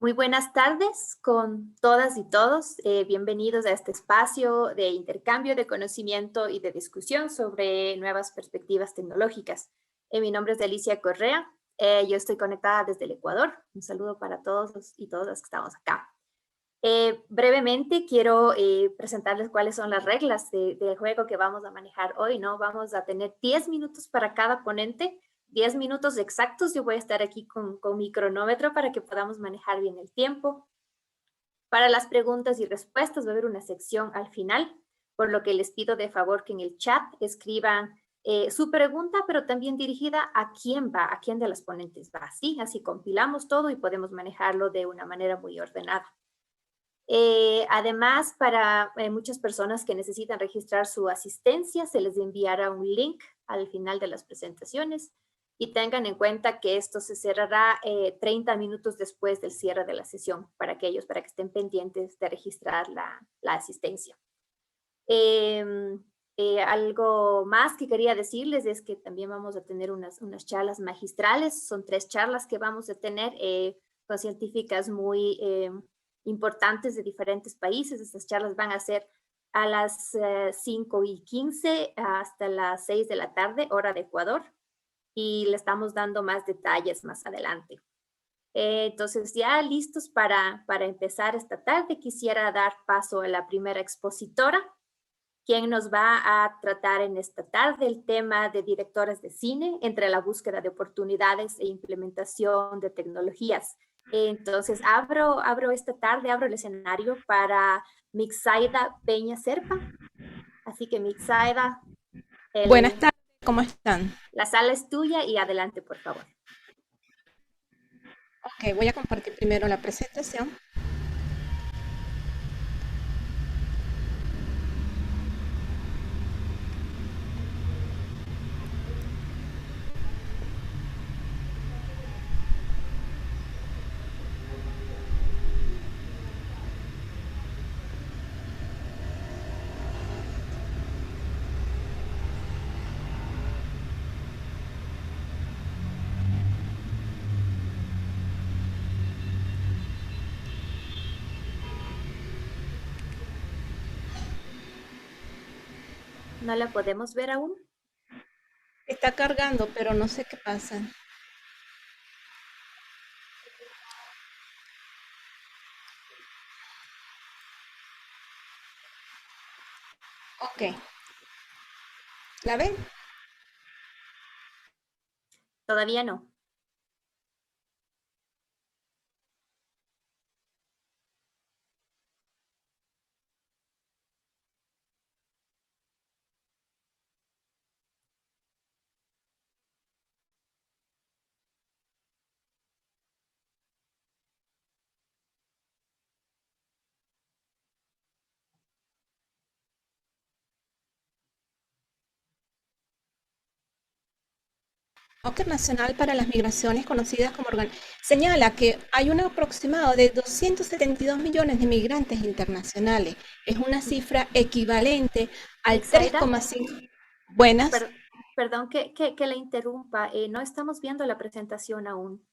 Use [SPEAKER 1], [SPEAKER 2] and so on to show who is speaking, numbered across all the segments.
[SPEAKER 1] Muy buenas tardes con todas y todos. Bienvenidos a este espacio de intercambio de conocimiento y de discusión sobre nuevas perspectivas tecnológicas. Mi nombre es Alicia Correa. Yo estoy conectada desde el Ecuador. Un saludo para todos y todas las que estamos acá. Brevemente quiero presentarles cuáles son las reglas del juego que vamos a manejar hoy, ¿no? Vamos a tener 10 minutos para cada ponente, 10 minutos exactos. Yo voy a estar aquí con mi cronómetro para que podamos manejar bien el tiempo. Para las preguntas y respuestas va a haber una sección al final, por lo que les pido de favor que en el chat escriban su pregunta, pero también dirigida a quién va, a quién de las ponentes va, ¿sí? Así compilamos todo y podemos manejarlo de una manera muy ordenada. Además, para muchas personas que necesitan registrar su asistencia, se les enviará un link al final de las presentaciones y tengan en cuenta que esto se cerrará 30 minutos después del cierre de la sesión para que estén pendientes de registrar la asistencia. Algo más que quería decirles es que también vamos a tener unas charlas magistrales. Son 3 charlas que vamos a tener con científicas muy importantes de diferentes países. Estas charlas van a ser a las 5:15 hasta las 6 de la tarde, hora de Ecuador, y le estamos dando más detalles más adelante. Entonces, ya listos para empezar esta tarde, quisiera dar paso a la primera expositora, quien nos va a tratar en esta tarde el tema de directores de cine entre la búsqueda de oportunidades e implementación de tecnologías. Entonces, abro esta tarde, abro el escenario para Mixaida Peña Serpa. Así que Mixaida,
[SPEAKER 2] Buenas tardes, ¿cómo están?
[SPEAKER 1] la sala es tuya y adelante, por favor.
[SPEAKER 2] Ok, voy a compartir primero la presentación.
[SPEAKER 1] ¿No la podemos ver aún?
[SPEAKER 2] Está cargando, pero no sé qué pasa. Ok, ¿la ven?
[SPEAKER 1] Todavía no.
[SPEAKER 2] Internacional para las Migraciones, conocidas como señala que hay un aproximado de 272 millones de migrantes internacionales. Es una cifra equivalente al
[SPEAKER 1] Mixaida,
[SPEAKER 2] 3,5. Buenas.
[SPEAKER 1] perdón que la interrumpa. No estamos viendo la presentación aún.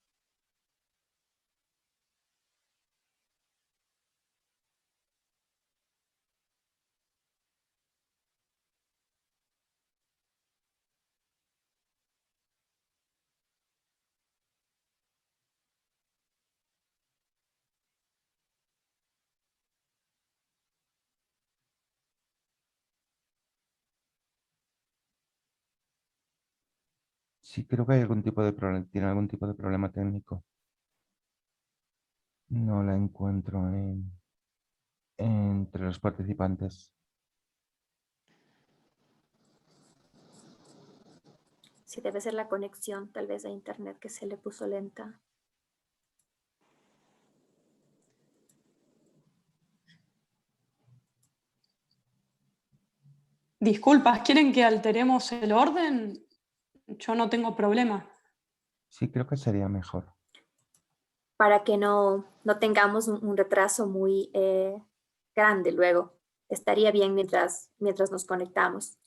[SPEAKER 3] Sí, creo que hay algún tipo de problema, tiene algún tipo de problema técnico. No la encuentro entre los participantes.
[SPEAKER 1] Sí, debe ser la conexión, tal vez a internet que se le puso lenta.
[SPEAKER 4] Disculpas, ¿quieren que alteremos el orden? Yo no tengo problema.
[SPEAKER 3] Sí, creo que sería mejor.
[SPEAKER 1] Para que no tengamos un retraso muy grande luego. Estaría bien mientras nos conectamos.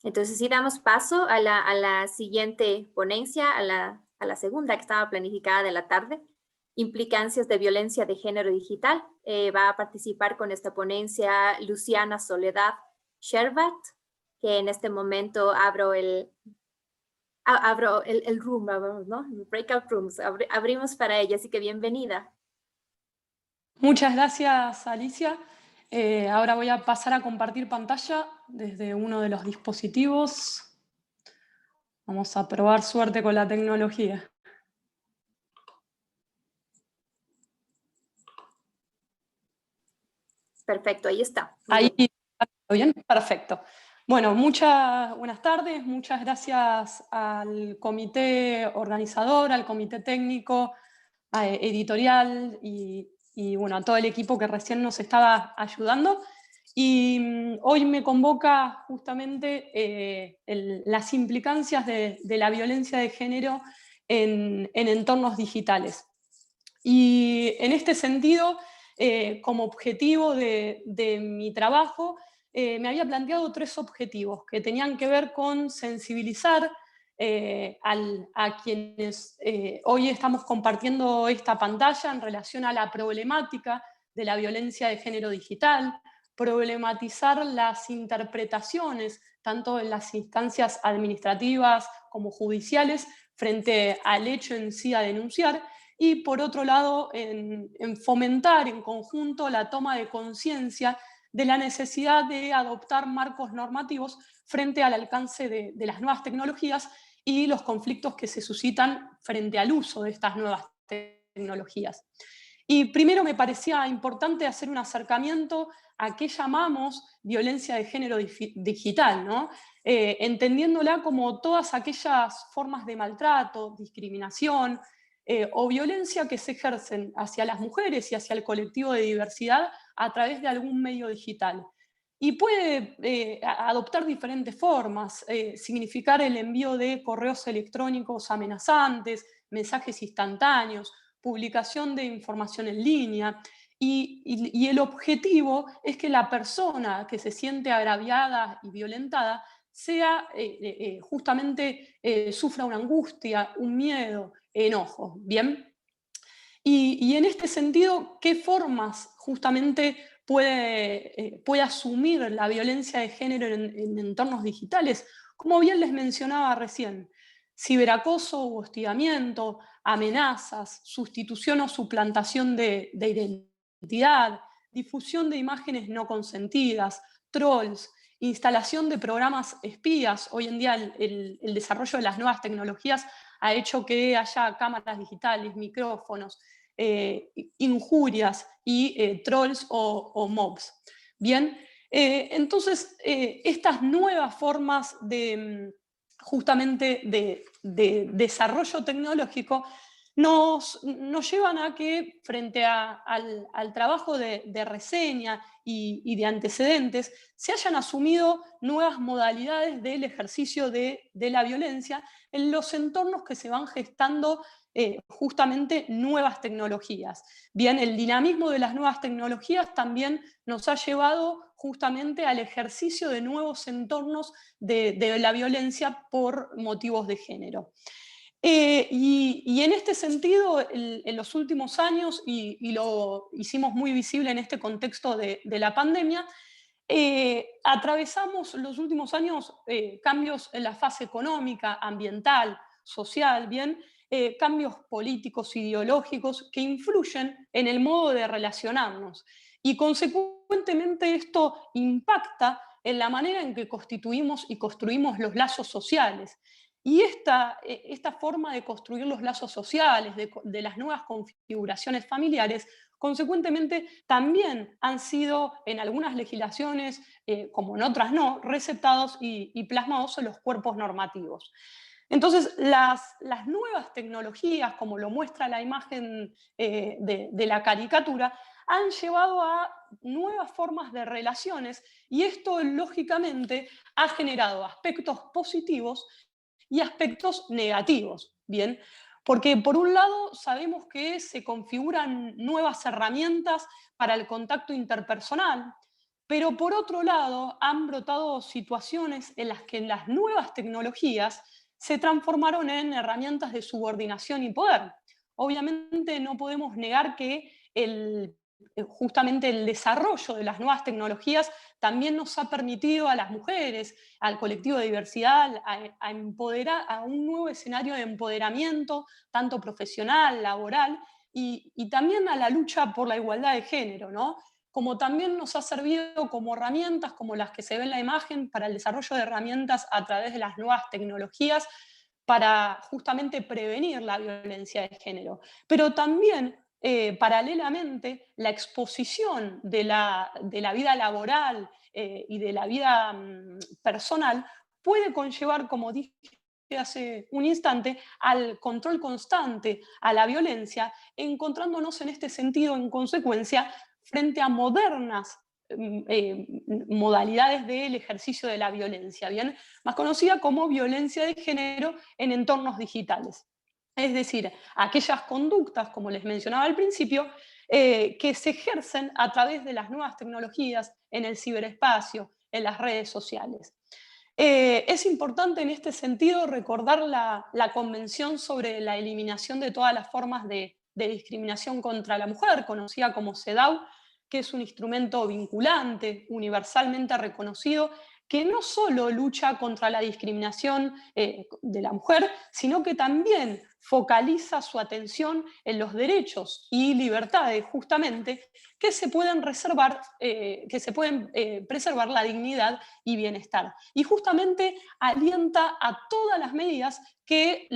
[SPEAKER 1] Entonces, sí damos paso a la siguiente ponencia, a a la segunda que estaba planificada de la tarde, implicancias de violencia de género digital. Va a participar con esta ponencia Luciana Soledad Sherbat, que en este momento abro el room, ¿no? Breakout rooms, abrimos para ella, así que bienvenida.
[SPEAKER 4] Muchas gracias, Alicia. Ahora voy a pasar a compartir pantalla desde uno de los dispositivos. Vamos a probar suerte con la tecnología.
[SPEAKER 1] Perfecto, ahí está.
[SPEAKER 4] Ahí, ¿bien? Perfecto. Bueno, buenas tardes, muchas gracias al comité organizador, al comité técnico, editorial y bueno, a todo el equipo que recién nos estaba ayudando. Y hoy me convoca justamente las implicancias de la violencia de género en entornos digitales. Y en este sentido, como objetivo de mi trabajo, me había planteado 3 objetivos que tenían que ver con sensibilizar a quienes hoy estamos compartiendo esta pantalla en relación a la problemática de la violencia de género digital, problematizar las interpretaciones, tanto en las instancias administrativas como judiciales, frente al hecho en sí a denunciar, y por otro lado, en fomentar en conjunto la toma de conciencia de la necesidad de adoptar marcos normativos frente al alcance de las nuevas tecnologías y los conflictos que se suscitan frente al uso de estas nuevas tecnologías. Y primero me parecía importante hacer un acercamiento a qué llamamos violencia de género digital, ¿no? Entendiéndola como todas aquellas formas de maltrato, discriminación o violencia que se ejercen hacia las mujeres y hacia el colectivo de diversidad a través de algún medio digital. Y puede adoptar diferentes formas, significar el envío de correos electrónicos amenazantes, mensajes instantáneos, publicación de información en línea, y el objetivo es que la persona que se siente agraviada y violentada sea justamente sufra una angustia, un miedo, enojo, ¿bien? Y en este sentido, ¿qué formas justamente puede asumir la violencia de género en entornos digitales? Como bien les mencionaba recién, ciberacoso u hostigamiento, amenazas, sustitución o suplantación de identidad, difusión de imágenes no consentidas, trolls, instalación de programas espías. Hoy en día el desarrollo de las nuevas tecnologías ha hecho que haya cámaras digitales, micrófonos, injurias y trolls o mobs. Bien, entonces estas nuevas formas justamente de desarrollo tecnológico nos llevan a que frente al trabajo de reseña y de antecedentes se hayan asumido nuevas modalidades del ejercicio de la violencia en los entornos que se van gestando justamente nuevas tecnologías. Bien, el dinamismo de las nuevas tecnologías también nos ha llevado justamente al ejercicio de nuevos entornos de la violencia por motivos de género. Y en este sentido, en los últimos años, y lo hicimos muy visible en este contexto de la pandemia, atravesamos los últimos años cambios en la fase económica, ambiental, social, bien, cambios políticos, ideológicos que influyen en el modo de relacionarnos. Y consecuentemente esto impacta en la manera en que constituimos y construimos los lazos sociales. Y esta forma de construir los lazos sociales, de las nuevas configuraciones familiares, consecuentemente también han sido en algunas legislaciones, como en otras no, receptados y plasmados en los cuerpos normativos. Entonces, las nuevas tecnologías, como lo muestra la imagen de la caricatura, han llevado a nuevas formas de relaciones y esto, lógicamente, ha generado aspectos positivos y aspectos negativos, ¿bien? Porque por un lado sabemos que se configuran nuevas herramientas para el contacto interpersonal, pero por otro lado han brotado situaciones en las que las nuevas tecnologías se transformaron en herramientas de subordinación y poder. Obviamente no podemos negar que justamente el desarrollo de las nuevas tecnologías también nos ha permitido a las mujeres, al colectivo de diversidad, a empoderar a un nuevo escenario de empoderamiento, tanto profesional, laboral, y también a la lucha por la igualdad de género, ¿no? Como también nos ha servido como herramientas, como las que se ven en la imagen, para el desarrollo de herramientas a través de las nuevas tecnologías para justamente prevenir la violencia de género. Pero también, paralelamente, la exposición de la vida laboral y de la vida personal puede conllevar, como dije hace un instante, al control constante, a la violencia, encontrándonos en este sentido, en consecuencia, frente a modernas modalidades del ejercicio de la violencia, ¿bien? Más conocida como violencia de género en entornos digitales. Es decir, aquellas conductas, como les mencionaba al principio, que se ejercen a través de las nuevas tecnologías en el ciberespacio, en las redes sociales. Es importante en este sentido recordar la Convención sobre la eliminación de todas las formas de discriminación contra la mujer, conocida como CEDAW, que es un instrumento vinculante, universalmente reconocido, que no solo lucha contra la discriminación de la mujer, sino que también focaliza su atención en los derechos y libertades, justamente, que se pueden reservar, preservar la dignidad y bienestar. Y justamente alienta a todas las medidas que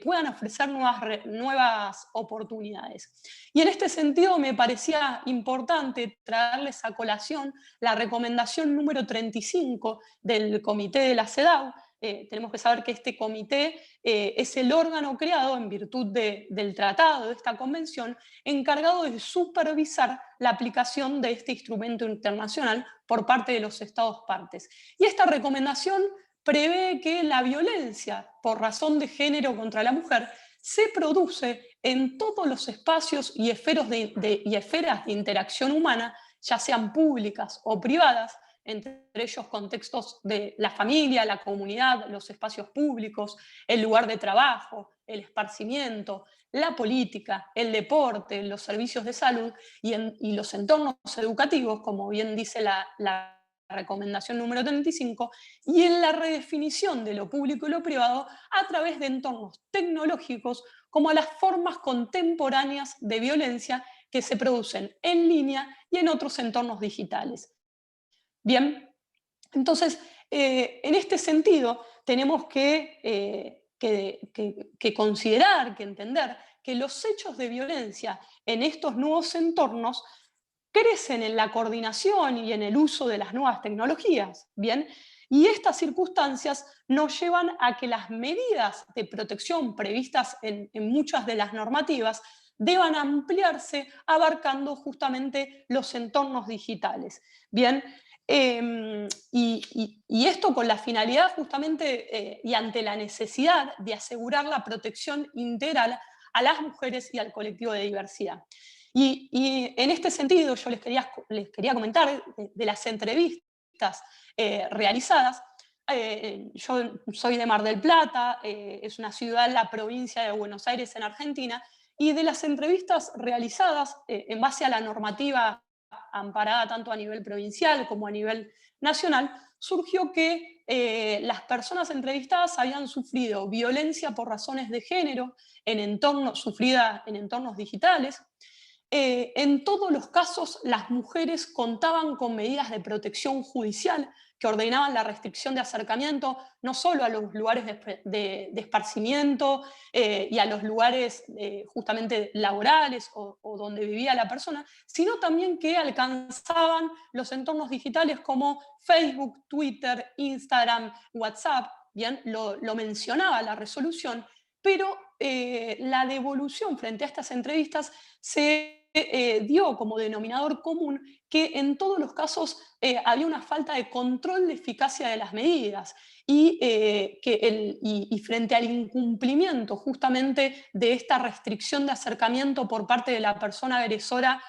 [SPEAKER 4] puedan ofrecer nuevas oportunidades. Y en este sentido me parecía importante traerles a colación la recomendación número 35 del Comité de la CEDAW. Tenemos que saber que este comité es el órgano creado en virtud del tratado, de esta convención, encargado de supervisar la aplicación de este instrumento internacional por parte de los Estados partes. Y esta recomendación prevé que la violencia por razón de género contra la mujer se produce en todos los espacios y esferas de interacción humana, ya sean públicas o privadas, entre ellos contextos de la familia, la comunidad, los espacios públicos, el lugar de trabajo, el esparcimiento, la política, el deporte, los servicios de salud y los entornos educativos, como bien dice la recomendación número 35, y en la redefinición de lo público y lo privado a través de entornos tecnológicos como las formas contemporáneas de violencia que se producen en línea y en otros entornos digitales. Bien, entonces, en este sentido, tenemos que considerar, que entender que los hechos de violencia en estos nuevos entornos crecen en la coordinación y en el uso de las nuevas tecnologías, ¿bien? Y estas circunstancias nos llevan a que las medidas de protección previstas en muchas de las normativas deban ampliarse abarcando justamente los entornos digitales, ¿bien? Y esto con la finalidad justamente y ante la necesidad de asegurar la protección integral a las mujeres y al colectivo de diversidad. Y en este sentido yo les quería comentar de las entrevistas realizadas. Yo soy de Mar del Plata, es una ciudad en la provincia de Buenos Aires, en Argentina, y de las entrevistas realizadas en base a la normativa amparada tanto a nivel provincial como a nivel nacional, surgió que las personas entrevistadas habían sufrido violencia por razones de género sufrida en entornos digitales. En todos los casos, las mujeres contaban con medidas de protección judicial que ordenaban la restricción de acercamiento no solo a los lugares de esparcimiento y a los lugares justamente laborales o donde vivía la persona, sino también que alcanzaban los entornos digitales como Facebook, Twitter, Instagram, WhatsApp. Bien, lo mencionaba la resolución, pero la devolución frente a estas entrevistas se dio como denominador común que en todos los casos había una falta de control de eficacia de las medidas y frente al incumplimiento justamente de esta restricción de acercamiento por parte de la persona agresora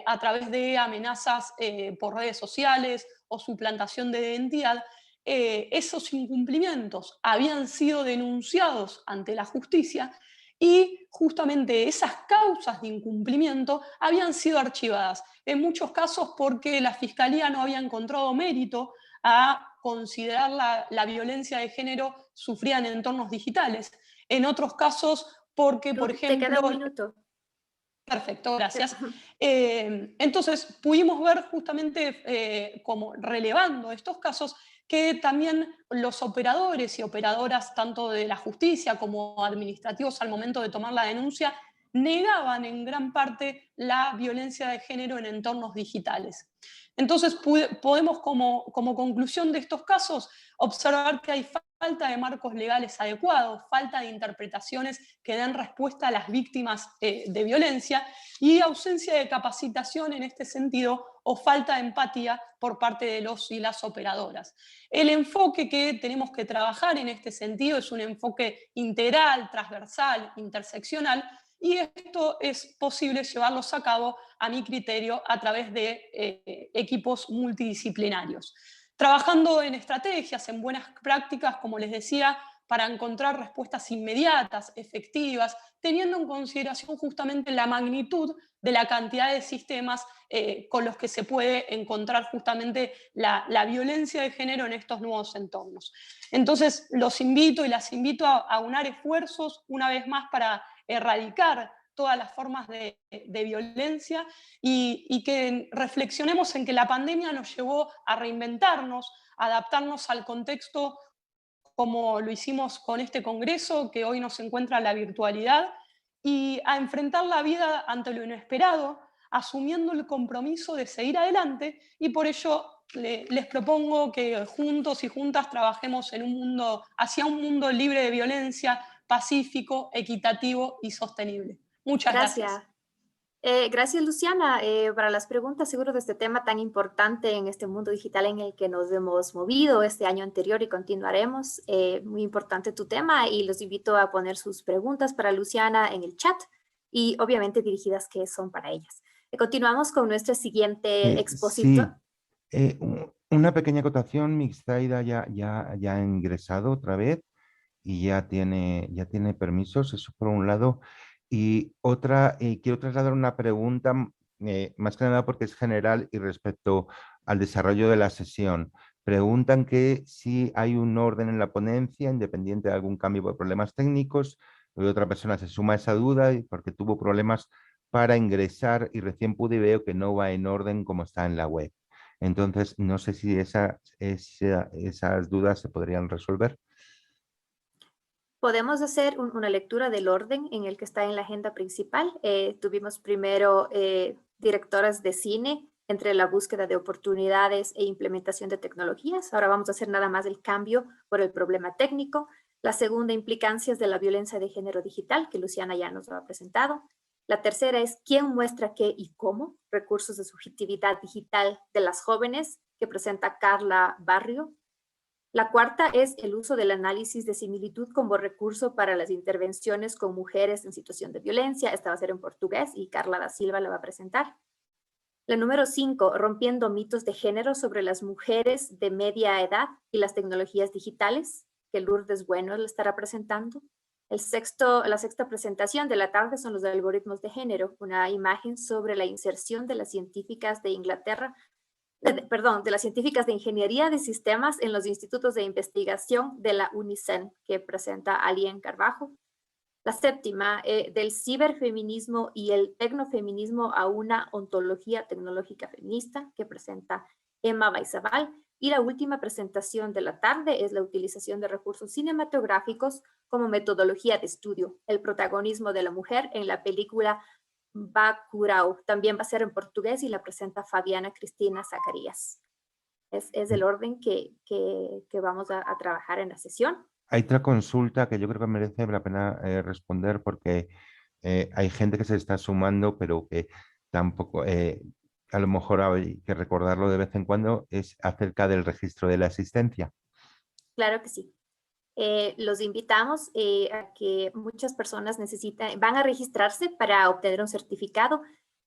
[SPEAKER 4] a través de amenazas por redes sociales o suplantación de identidad, esos incumplimientos habían sido denunciados ante la justicia y justamente esas causas de incumplimiento habían sido archivadas, en muchos casos porque la Fiscalía no había encontrado mérito a considerar la violencia de género sufrida en entornos digitales. En otros casos porque, por
[SPEAKER 1] Te queda un
[SPEAKER 4] ejemplo...
[SPEAKER 1] minuto.
[SPEAKER 4] Perfecto, gracias. Entonces, pudimos ver justamente, como relevando estos casos, que también los operadores y operadoras, tanto de la justicia como administrativos al momento de tomar la denuncia, negaban en gran parte la violencia de género en entornos digitales. Entonces, podemos, como conclusión de estos casos, observar que hay falta de marcos legales adecuados, falta de interpretaciones que den respuesta a las víctimas de violencia y ausencia de capacitación en este sentido o falta de empatía por parte de los y las operadoras. El enfoque que tenemos que trabajar en este sentido es un enfoque integral, transversal, interseccional, y esto es posible llevarlos a cabo, a mi criterio, a través de equipos multidisciplinarios. Trabajando en estrategias, en buenas prácticas, como les decía, para encontrar respuestas inmediatas, efectivas, teniendo en consideración justamente la magnitud de la cantidad de sistemas con los que se puede encontrar justamente la violencia de género en estos nuevos entornos. Entonces, los invito y las invito a unar esfuerzos una vez más para erradicar todas las formas de violencia y que reflexionemos en que la pandemia nos llevó a reinventarnos, a adaptarnos al contexto como lo hicimos con este congreso, que hoy nos encuentra la virtualidad, y a enfrentar la vida ante lo inesperado, asumiendo el compromiso de seguir adelante, y por ello les propongo que juntos y juntas trabajemos en hacia un mundo libre de violencia, pacífico, equitativo y sostenible. Muchas gracias.
[SPEAKER 1] Gracias. Gracias, Luciana, para las preguntas seguro de este tema tan importante en este mundo digital en el que nos hemos movido este año anterior y continuaremos. Muy importante tu tema y los invito a poner sus preguntas para Luciana en el chat y obviamente dirigidas que son para ellas. Continuamos con nuestro siguiente expositor.
[SPEAKER 3] Sí, una pequeña acotación, Mixtaida ya ha ingresado otra vez y ya tiene permisos, eso por un lado. Y otra, quiero trasladar una pregunta, más que nada porque es general y respecto al desarrollo de la sesión. Preguntan que si hay un orden en la ponencia, independiente de algún cambio por problemas técnicos, y otra persona se suma a esa duda porque tuvo problemas para ingresar y recién pude y veo que no va en orden como está en la web. Entonces, no sé si esas dudas se podrían resolver.
[SPEAKER 1] Podemos hacer una lectura del orden en el que está en la agenda principal. Tuvimos primero directoras de cine entre la búsqueda de oportunidades e implementación de tecnologías. Ahora vamos a hacer nada más el cambio por el problema técnico. La segunda, implicancias de la violencia de género digital, que Luciana ya nos lo ha presentado. La tercera es quién muestra qué y cómo, recursos de subjetividad digital de las jóvenes, que presenta Carla Barrio. La cuarta es el uso del análisis de similitud como recurso para las intervenciones con mujeres en situación de violencia. Esta va a ser en portugués y Carla da Silva la va a presentar. La número 5, rompiendo mitos de género sobre las mujeres de media edad y las tecnologías digitales, que Lourdes Bueno le estará presentando. La sexta presentación de la tarde son los algoritmos de género, una imagen sobre la inserción de las científicas de Inglaterra, de las científicas de ingeniería de sistemas en los institutos de investigación de la UNICEN, que presenta Alien Carbajo. La séptima, del ciberfeminismo y el tecnofeminismo a una ontología tecnológica feminista, que presenta Emma Baizabal. Y la última presentación de la tarde es la utilización de recursos cinematográficos como metodología de estudio, el protagonismo de la mujer en la película Bacurau. También va a ser en portugués y la presenta Fabiana Cristina Zacarías. Es el orden que vamos a trabajar en la sesión.
[SPEAKER 3] Hay otra consulta que yo creo que merece la pena responder porque hay gente que se está sumando, pero que tampoco, a lo mejor hay que recordarlo de vez en cuando, es acerca del registro de la asistencia.
[SPEAKER 1] Claro que sí. Los invitamos a que muchas personas van a registrarse para obtener un certificado.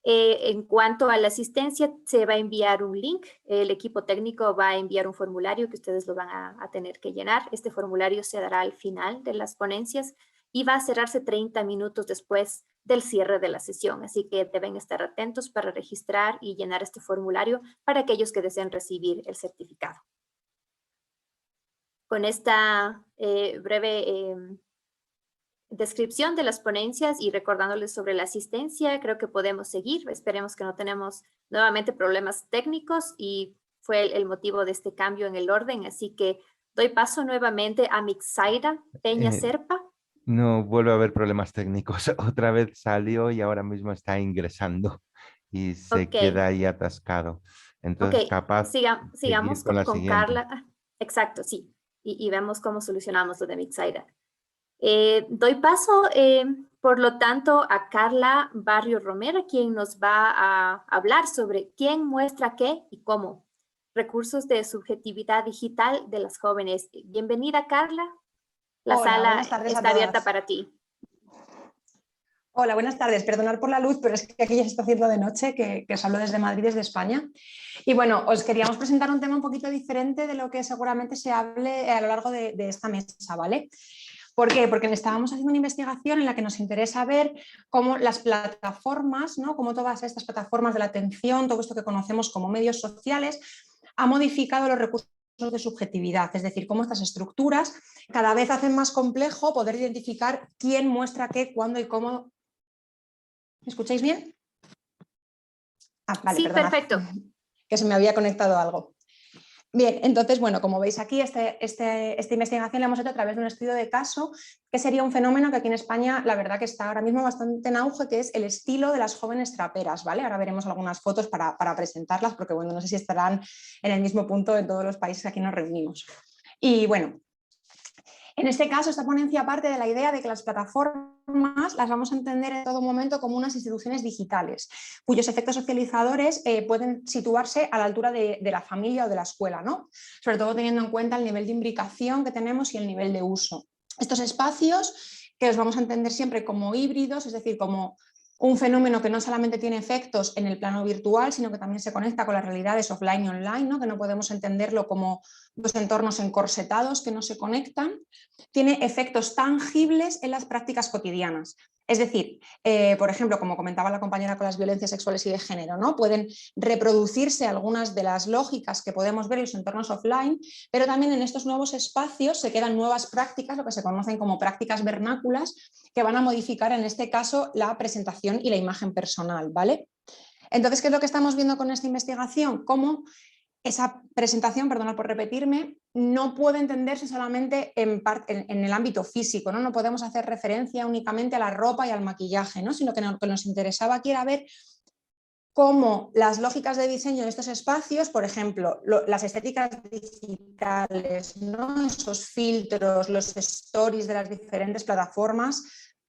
[SPEAKER 1] En cuanto a la asistencia, se va a enviar un link. El equipo técnico va a enviar un formulario que ustedes lo van a tener que llenar. Este formulario se dará al final de las ponencias y va a cerrarse 30 minutos después del cierre de la sesión. Así que deben estar atentos para registrar y llenar este formulario para aquellos que deseen recibir el certificado. Con esta breve descripción de las ponencias y recordándoles sobre la asistencia, creo que podemos seguir. Esperemos que no tenemos nuevamente problemas técnicos y fue el motivo de este cambio en el orden. Así que doy paso nuevamente a Mixaida Peña Serpa.
[SPEAKER 3] No vuelve a haber problemas técnicos. Otra vez salió y ahora mismo está ingresando y se queda ahí atascado. Entonces, capaz de
[SPEAKER 1] sigamos
[SPEAKER 3] seguir con la
[SPEAKER 1] con
[SPEAKER 3] siguiente.
[SPEAKER 1] Carla. Exacto, sí. Y vemos cómo solucionamos lo de Mixaida. Doy paso, por lo tanto, a Carla Barrio Romero, quien nos va a hablar sobre quién muestra qué y cómo. Recursos de subjetividad digital de las jóvenes. Bienvenida, Carla. La sala está abierta para ti.
[SPEAKER 5] Hola, buenas tardes. Perdonad por la luz, pero es que aquí ya se está haciendo de noche, que os hablo desde Madrid, desde España. Y bueno, os queríamos presentar un tema un poquito diferente de lo que seguramente se hable a lo largo de esta mesa, ¿vale? ¿Por qué? Porque estábamos haciendo una investigación en la que nos interesa ver cómo las plataformas, ¿no? Cómo todas estas plataformas de la atención, todo esto que conocemos como medios sociales, ha modificado los recursos de subjetividad, es decir, cómo estas estructuras cada vez hacen más complejo poder identificar quién muestra qué, cuándo y cómo. ¿Me escucháis bien? Vale,
[SPEAKER 1] sí,
[SPEAKER 5] perdonad,
[SPEAKER 1] perfecto.
[SPEAKER 5] Que se me había conectado algo. Bien, entonces, bueno, como veis aquí, esta investigación la hemos hecho a través de un estudio de caso, que sería un fenómeno que aquí en España, la verdad que está ahora mismo bastante en auge, que es el estilo de las jóvenes traperas, ¿vale? Ahora veremos algunas fotos para presentarlas, porque bueno, no sé si estarán en el mismo punto en todos los países que aquí nos reunimos. Y bueno, en este caso, esta ponencia parte de la idea de que las plataformas las vamos a entender en todo momento como unas instituciones digitales, cuyos efectos socializadores pueden situarse a la altura de la familia o de la escuela, ¿no? Sobre todo teniendo en cuenta el nivel de imbricación que tenemos y el nivel de uso. Estos espacios que los vamos a entender siempre como híbridos, es decir, como un fenómeno que no solamente tiene efectos en el plano virtual, sino que también se conecta con las realidades offline y online, ¿no? Que no podemos entenderlo como dos entornos encorsetados que no se conectan. Tiene efectos tangibles en las prácticas cotidianas. Es decir, por ejemplo, como comentaba la compañera con las violencias sexuales y de género, ¿no? Pueden reproducirse algunas de las lógicas que podemos ver en los entornos offline, pero también en estos nuevos espacios se quedan nuevas prácticas, lo que se conocen como prácticas vernáculas, que van a modificar en este caso la presentación y la imagen personal, ¿vale? Entonces, ¿qué es lo que estamos viendo con esta investigación? Cómo esa presentación, perdona por repetirme, no puede entenderse solamente en el ámbito físico, ¿no? No podemos hacer referencia únicamente a la ropa y al maquillaje, ¿no? Sino que lo que nos interesaba aquí era ver cómo las lógicas de diseño de estos espacios, por ejemplo, las estéticas digitales, ¿no? Esos filtros, los stories de las diferentes plataformas,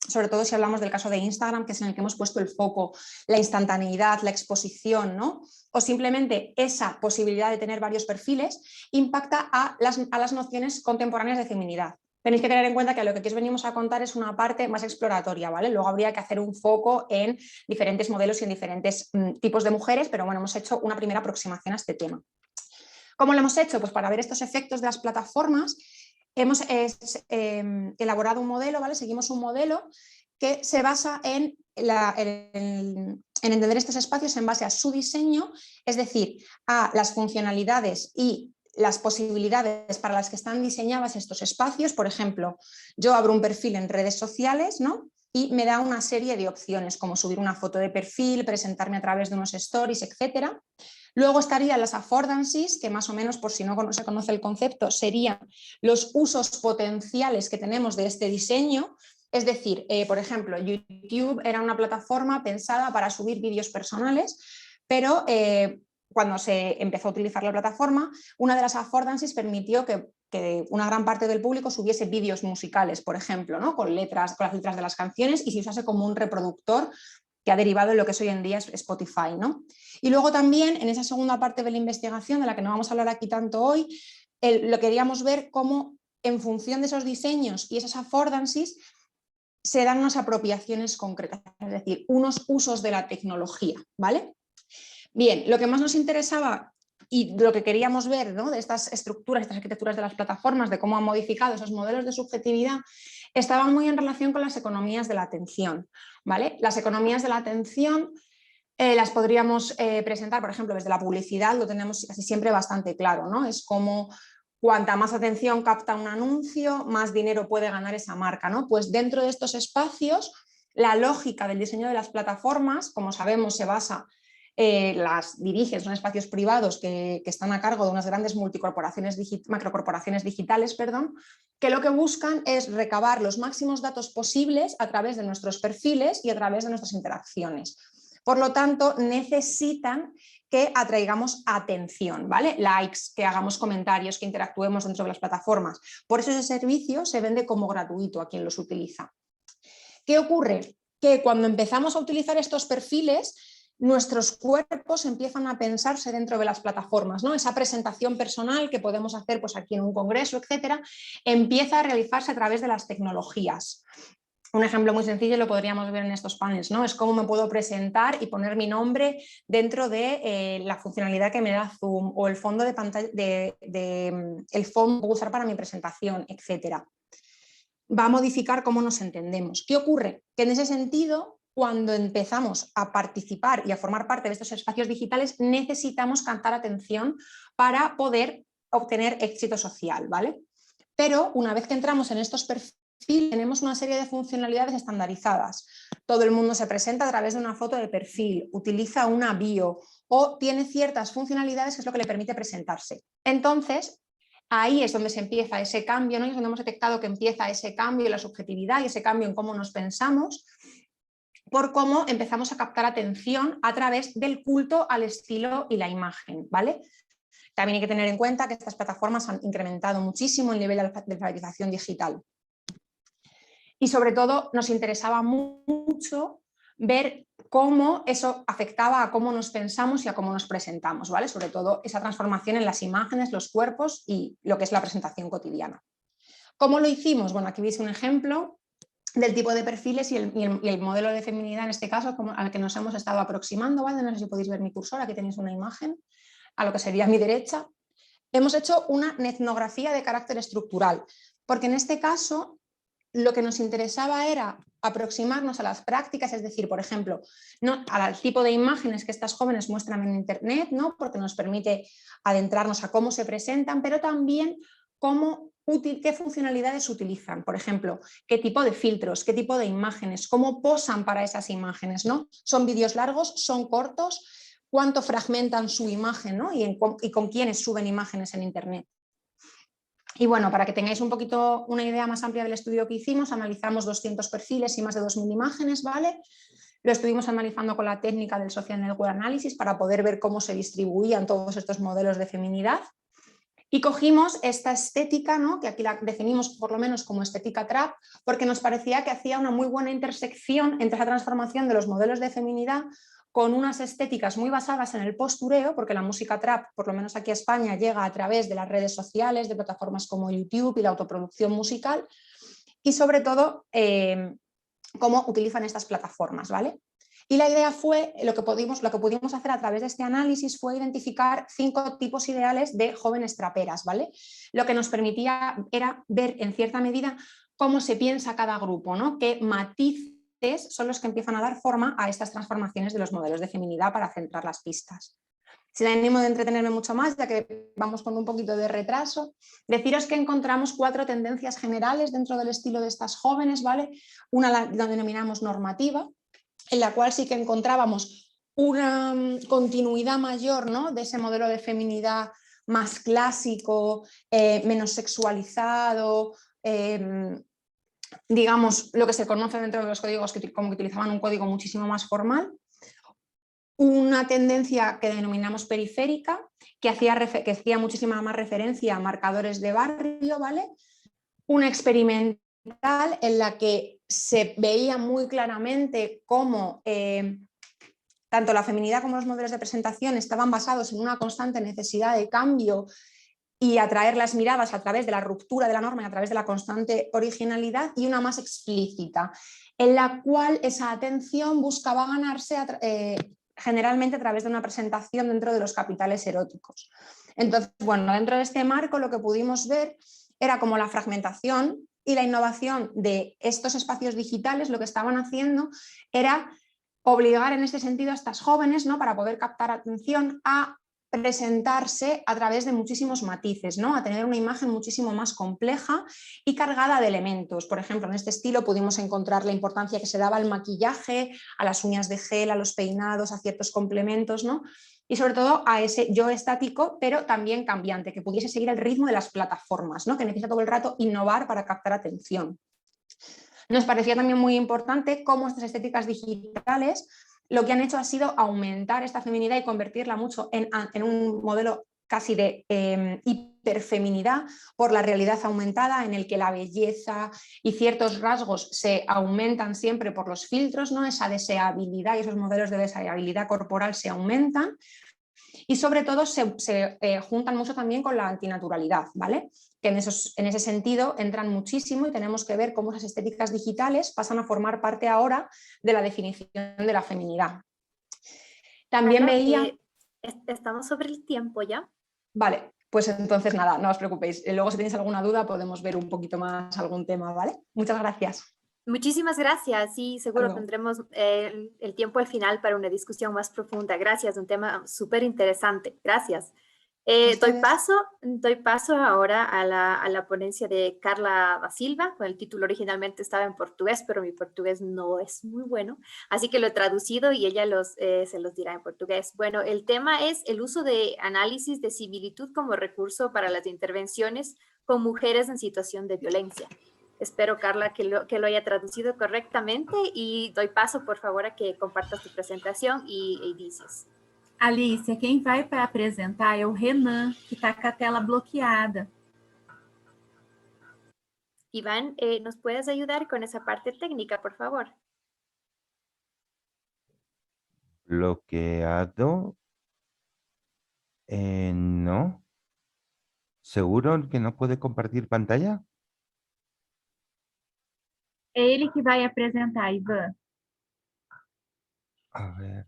[SPEAKER 5] sobre todo si hablamos del caso de Instagram, que es en el que hemos puesto el foco, la instantaneidad, la exposición, ¿no? O simplemente esa posibilidad de tener varios perfiles, impacta a las nociones contemporáneas de feminidad. Tenéis que tener en cuenta que lo que aquí os venimos a contar es una parte más exploratoria, ¿vale? Luego habría que hacer un foco en diferentes modelos y en diferentes tipos de mujeres, pero bueno, hemos hecho una primera aproximación a este tema. ¿Cómo lo hemos hecho? Pues para ver estos efectos de las plataformas, hemos elaborado un modelo, ¿vale? Seguimos un modelo que se basa en entender estos espacios en base a su diseño, es decir, a las funcionalidades y las posibilidades para las que están diseñadas estos espacios. Por ejemplo, yo abro un perfil en redes sociales, ¿no? Y me da una serie de opciones, como subir una foto de perfil, presentarme a través de unos stories, etc. Luego estarían las affordances, que más o menos, por si no se conoce el concepto, serían los usos potenciales que tenemos de este diseño. Es decir, por ejemplo, YouTube era una plataforma pensada para subir vídeos personales, pero cuando se empezó a utilizar la plataforma, una de las affordances permitió que una gran parte del público subiese vídeos musicales, por ejemplo, ¿no? con las letras de las canciones, y se usase como un reproductor que ha derivado en lo que es hoy en día es Spotify, ¿no? Y luego también, en esa segunda parte de la investigación, de la que no vamos a hablar aquí tanto hoy, lo queríamos ver cómo, en función de esos diseños y esas affordances, se dan unas apropiaciones concretas, es decir, unos usos de la tecnología, ¿vale? Bien, lo que más nos interesaba y lo que queríamos ver, ¿no?, de estas estructuras, estas arquitecturas de las plataformas, de cómo han modificado esos modelos de subjetividad, estaban muy en relación con las economías de la atención, ¿vale? Las economías de la atención las podríamos presentar, por ejemplo, desde la publicidad, lo tenemos casi siempre bastante claro, ¿no? Es como cuanta más atención capta un anuncio, más dinero puede ganar esa marca, ¿no? Pues dentro de estos espacios, la lógica del diseño de las plataformas, como sabemos, se basa, las dirigen, son espacios privados que están a cargo de unas grandes macrocorporaciones digitales, perdón, que lo que buscan es recabar los máximos datos posibles a través de nuestros perfiles y a través de nuestras interacciones. Por lo tanto, necesitan que atraigamos atención, ¿vale? Likes, que hagamos comentarios, que interactuemos dentro de las plataformas. Por eso ese servicio se vende como gratuito a quien los utiliza. ¿Qué ocurre? Que cuando empezamos a utilizar estos perfiles, nuestros cuerpos empiezan a pensarse dentro de las plataformas, ¿no? Esa presentación personal que podemos hacer pues, aquí en un congreso, etcétera, empieza a realizarse a través de las tecnologías. Un ejemplo muy sencillo lo podríamos ver en estos paneles, ¿no? Es cómo me puedo presentar y poner mi nombre dentro de la funcionalidad que me da Zoom o el fondo de pantalla, el fondo que puedo usar para mi presentación, etcétera. Va a modificar cómo nos entendemos. ¿Qué ocurre? Que en ese sentido, cuando empezamos a participar y a formar parte de estos espacios digitales, necesitamos captar atención para poder obtener éxito social, ¿vale? Pero una vez que entramos en estos perfiles, tenemos una serie de funcionalidades estandarizadas. Todo el mundo se presenta a través de una foto de perfil, utiliza una bio o tiene ciertas funcionalidades que es lo que le permite presentarse. Entonces, ahí es donde se empieza ese cambio, ¿no? Y es donde hemos detectado que empieza ese cambio en la subjetividad y ese cambio en cómo nos pensamos, por cómo empezamos a captar atención a través del culto al estilo y la imagen, ¿vale? También hay que tener en cuenta que estas plataformas han incrementado muchísimo el nivel de alfabetización digital. Y sobre todo nos interesaba mucho ver cómo eso afectaba a cómo nos pensamos y a cómo nos presentamos, ¿vale? Sobre todo esa transformación en las imágenes, los cuerpos y lo que es la presentación cotidiana. ¿Cómo lo hicimos? Bueno, aquí veis un ejemplo del tipo de perfiles y el modelo de feminidad en este caso al que nos hemos estado aproximando, ¿vale? No sé si podéis ver mi cursor, aquí tenéis una imagen a lo que sería a mi derecha. Hemos hecho una etnografía de carácter estructural, porque en este caso lo que nos interesaba era aproximarnos a las prácticas, es decir, por ejemplo, no, al tipo de imágenes que estas jóvenes muestran en Internet, ¿no? Porque nos permite adentrarnos a cómo se presentan, pero también qué funcionalidades utilizan, por ejemplo, qué tipo de filtros, qué tipo de imágenes, cómo posan para esas imágenes, ¿no? ¿Son vídeos largos? ¿Son cortos? ¿Cuánto fragmentan su imagen, ¿no? y con quiénes suben imágenes en Internet? Y bueno, para que tengáis un poquito una idea más amplia del estudio que hicimos, analizamos 200 perfiles y más de 2000 imágenes, ¿vale? Lo estuvimos analizando con la técnica del Social Network Analysis para poder ver cómo se distribuían todos estos modelos de feminidad. Y cogimos esta estética, ¿no? Que aquí la definimos por lo menos como estética trap, porque nos parecía que hacía una muy buena intersección entre la transformación de los modelos de feminidad con unas estéticas muy basadas en el postureo, porque la música trap, por lo menos aquí a España, llega a través de las redes sociales, de plataformas como YouTube y la autoproducción musical, y sobre todo cómo utilizan estas plataformas, ¿vale? Y la idea fue, lo que pudimos hacer a través de este análisis fue identificar 5 tipos ideales de jóvenes traperas, ¿vale? Lo que nos permitía era ver en cierta medida cómo se piensa cada grupo, ¿no? Qué matices son los que empiezan a dar forma a estas transformaciones de los modelos de feminidad para centrar las pistas. Sin ánimo de entretenerme mucho más, ya que vamos con un poquito de retraso, deciros que encontramos 4 tendencias generales dentro del estilo de estas jóvenes, ¿vale? Una la denominamos normativa, en la cual sí que encontrábamos una continuidad mayor, ¿no? De ese modelo de feminidad más clásico, menos sexualizado, digamos, lo que se conoce dentro de los códigos, como que utilizaban un código muchísimo más formal. Una tendencia que denominamos periférica, que hacía muchísima más referencia a marcadores de barrio, ¿vale? Una experimental en la que se veía muy claramente cómo tanto la feminidad como los modelos de presentación estaban basados en una constante necesidad de cambio y atraer las miradas a través de la ruptura de la norma y a través de la constante originalidad, y una más explícita, en la cual esa atención buscaba ganarse generalmente a través de una presentación dentro de los capitales eróticos. Entonces, bueno, dentro de este marco lo que pudimos ver era como la fragmentación y la innovación de estos espacios digitales lo que estaban haciendo era obligar en este sentido a estas jóvenes, ¿no?, para poder captar atención, a presentarse a través de muchísimos matices, ¿no?, a tener una imagen muchísimo más compleja y cargada de elementos. Por ejemplo, en este estilo pudimos encontrar la importancia que se daba al maquillaje, a las uñas de gel, a los peinados, a ciertos complementos, ¿no?, y sobre todo a ese yo estático, pero también cambiante, que pudiese seguir el ritmo de las plataformas, ¿no?, que necesita todo el rato innovar para captar atención. Nos parecía también muy importante cómo estas estéticas digitales lo que han hecho ha sido aumentar esta feminidad y convertirla mucho en un modelo casi de hiperfeminidad por la realidad aumentada, en el que la belleza y ciertos rasgos se aumentan siempre por los filtros, ¿no?, esa deseabilidad y esos modelos de deseabilidad corporal se aumentan. Y sobre todo se juntan mucho también con la antinaturalidad, ¿vale?, que en ese sentido entran muchísimo, y tenemos que ver cómo esas estéticas digitales pasan a formar parte ahora de la definición de la feminidad. También
[SPEAKER 1] Carla,
[SPEAKER 5] veía...
[SPEAKER 1] estamos sobre el tiempo ya.
[SPEAKER 5] Vale, pues entonces nada, no os preocupéis. Luego si tenéis alguna duda podemos ver un poquito más algún tema, ¿vale? Muchas gracias.
[SPEAKER 1] Muchísimas gracias. Sí, seguro tendremos el tiempo al final para una discusión más profunda. Gracias, un tema súper interesante. Gracias. Doy paso ahora a la ponencia de Carla da Silva. El título originalmente estaba en portugués, pero mi portugués no es muy bueno, así que lo he traducido y ella se los dirá en portugués. Bueno, el tema es el uso de análisis de similitud como recurso para las intervenciones con mujeres en situación de violencia. Espero, Carla, que lo haya traducido correctamente, y doy paso, por favor, a que compartas tu presentación y dices.
[SPEAKER 6] Alicia, quem vai para apresentar é o Renan, que está com a tela bloqueada.
[SPEAKER 1] Iván, ¿nos puedes ayudar con esa parte técnica, por favor?
[SPEAKER 3] Bloqueado. No. ¿Seguro que no puede compartir pantalla?
[SPEAKER 6] É ele que vai apresentar, Ivan.
[SPEAKER 3] A ver.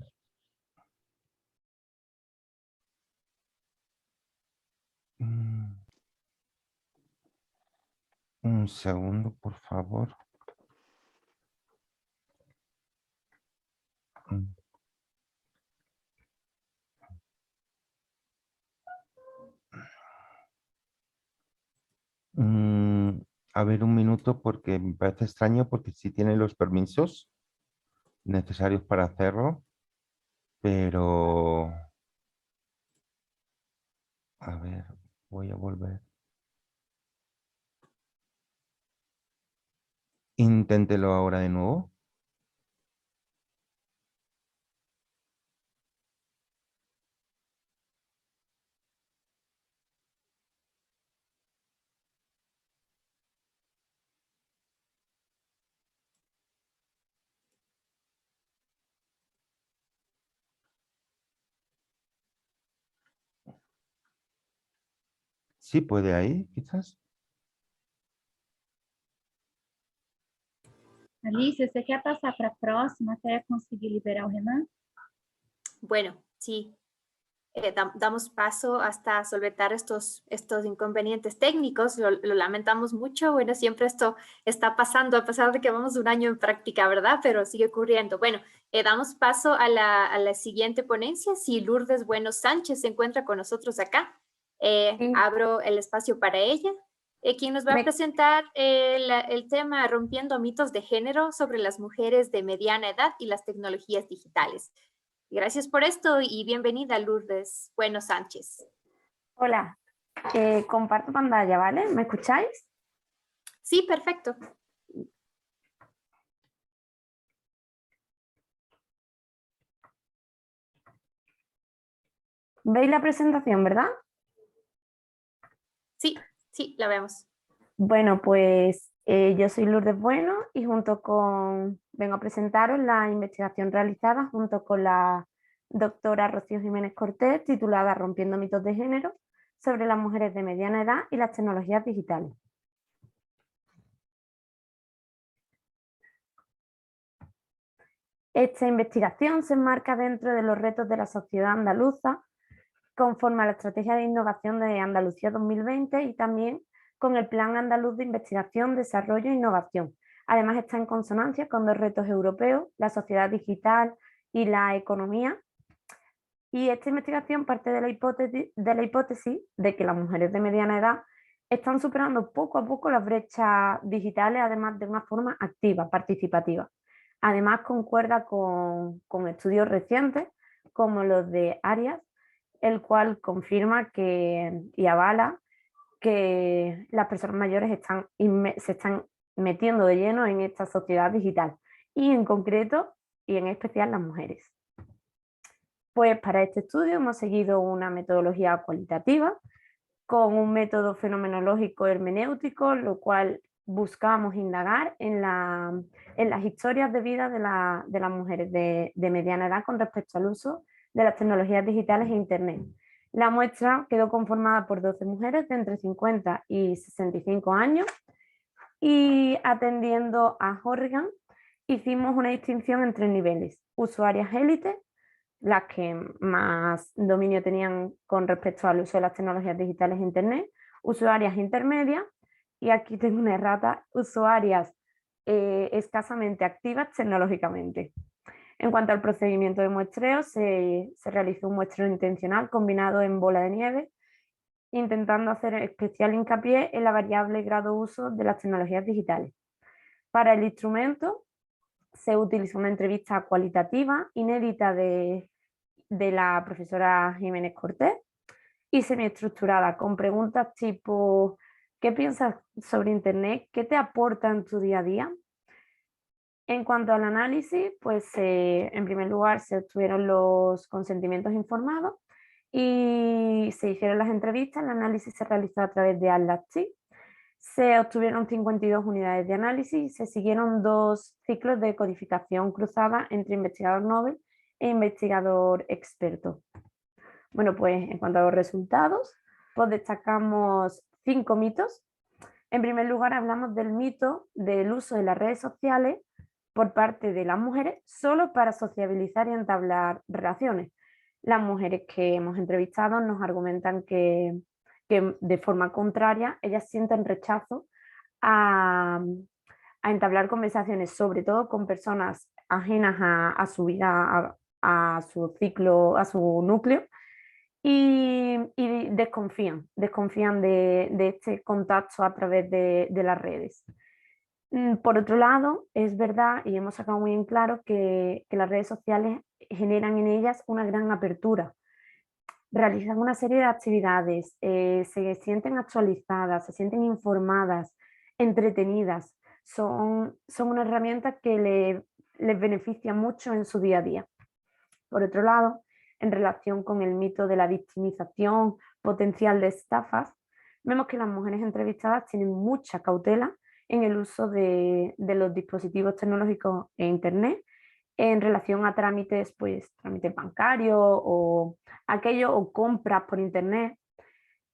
[SPEAKER 3] Un segundo, por favor. A ver, un minuto, porque me parece extraño, porque sí tiene los permisos necesarios para hacerlo, pero... A ver, voy a volver. Inténtelo ahora de nuevo. Sí, puede ahí, quizás.
[SPEAKER 6] Alicia, você quer passar para a próxima até conseguir liberar o Renan?
[SPEAKER 1] Bueno, sí. Damos paso hasta solventar estos inconvenientes técnicos. Lo lamentamos mucho. Bueno, siempre esto está pasando, a pesar de que vamos un año en práctica, ¿verdad? Pero sigue ocurriendo. Bueno, damos paso a la siguiente ponencia. Si Lourdes Bueno Sánchez se encuentra con nosotros acá, abro el espacio para ella. Quien nos va a presentar el tema Rompiendo mitos de género sobre las mujeres de mediana edad y las tecnologías digitales. Gracias por esto y bienvenida, Lourdes Bueno Sánchez.
[SPEAKER 7] Hola, comparto pantalla, ¿vale? ¿Me escucháis?
[SPEAKER 1] Sí, perfecto.
[SPEAKER 7] ¿Veis la presentación, verdad?
[SPEAKER 1] Sí, sí, la vemos.
[SPEAKER 7] Bueno, pues yo soy Lourdes Bueno y vengo a presentaros la investigación realizada junto con la doctora Rocío Jiménez Cortés, titulada Rompiendo mitos de género, sobre las mujeres de mediana edad y las tecnologías digitales. Esta investigación se enmarca dentro de los retos de la sociedad andaluza, conforme a la Estrategia de Innovación de Andalucía 2020 y también con el Plan Andaluz de Investigación, Desarrollo e Innovación. Además está en consonancia con dos retos europeos, la sociedad digital y la economía. Y esta investigación parte de la hipótesis de que las mujeres de mediana edad están superando poco a poco las brechas digitales, además de una forma activa, participativa. Además concuerda con estudios recientes como los de Arias, el cual confirma y avala que las personas mayores se están metiendo de lleno en esta sociedad digital y en concreto y en especial las mujeres. Pues para este estudio hemos seguido una metodología cualitativa con un método fenomenológico hermenéutico, lo cual buscamos indagar en las historias de vida de las mujeres de mediana edad con respecto al uso de las tecnologías digitales e Internet. La muestra quedó conformada por 12 mujeres de entre 50 y 65 años y atendiendo a Horrigan hicimos una distinción entre niveles, usuarias élite, las que más dominio tenían con respecto al uso de las tecnologías digitales e Internet, usuarias intermedias y aquí tengo una errata, usuarias escasamente activas tecnológicamente. En cuanto al procedimiento de muestreo, se realizó un muestreo intencional combinado en bola de nieve, intentando hacer especial hincapié en la variable grado uso de las tecnologías digitales. Para el instrumento se utilizó una entrevista cualitativa inédita de la profesora Jiménez Cortés y semiestructurada con preguntas tipo ¿qué piensas sobre Internet? ¿Qué te aporta en tu día a día? En cuanto al análisis, pues en primer lugar se obtuvieron los consentimientos informados y se hicieron las entrevistas. El análisis se realizó a través de Atlas-T. Se obtuvieron 52 unidades de análisis y se siguieron 2 ciclos de codificación cruzada entre investigador novel e investigador experto. Bueno, pues en cuanto a los resultados, pues destacamos 5 mitos. En primer lugar, hablamos del mito del uso de las redes sociales por parte de las mujeres solo para sociabilizar y entablar relaciones. Las mujeres que hemos entrevistado nos argumentan que de forma contraria ellas sienten rechazo a entablar conversaciones, sobre todo con personas ajenas a su vida, a su ciclo, a su núcleo, y desconfían de este contacto a través de las redes. Por otro lado, es verdad y hemos sacado muy en claro que las redes sociales generan en ellas una gran apertura. Realizan una serie de actividades, se sienten actualizadas, se sienten informadas, entretenidas. Son una herramienta que les beneficia mucho en su día a día. Por otro lado, en relación con el mito de la victimización potencial de estafas, vemos que las mujeres entrevistadas tienen mucha cautela en el uso de los dispositivos tecnológicos e Internet en relación a trámites, pues trámites bancarios o compras por Internet.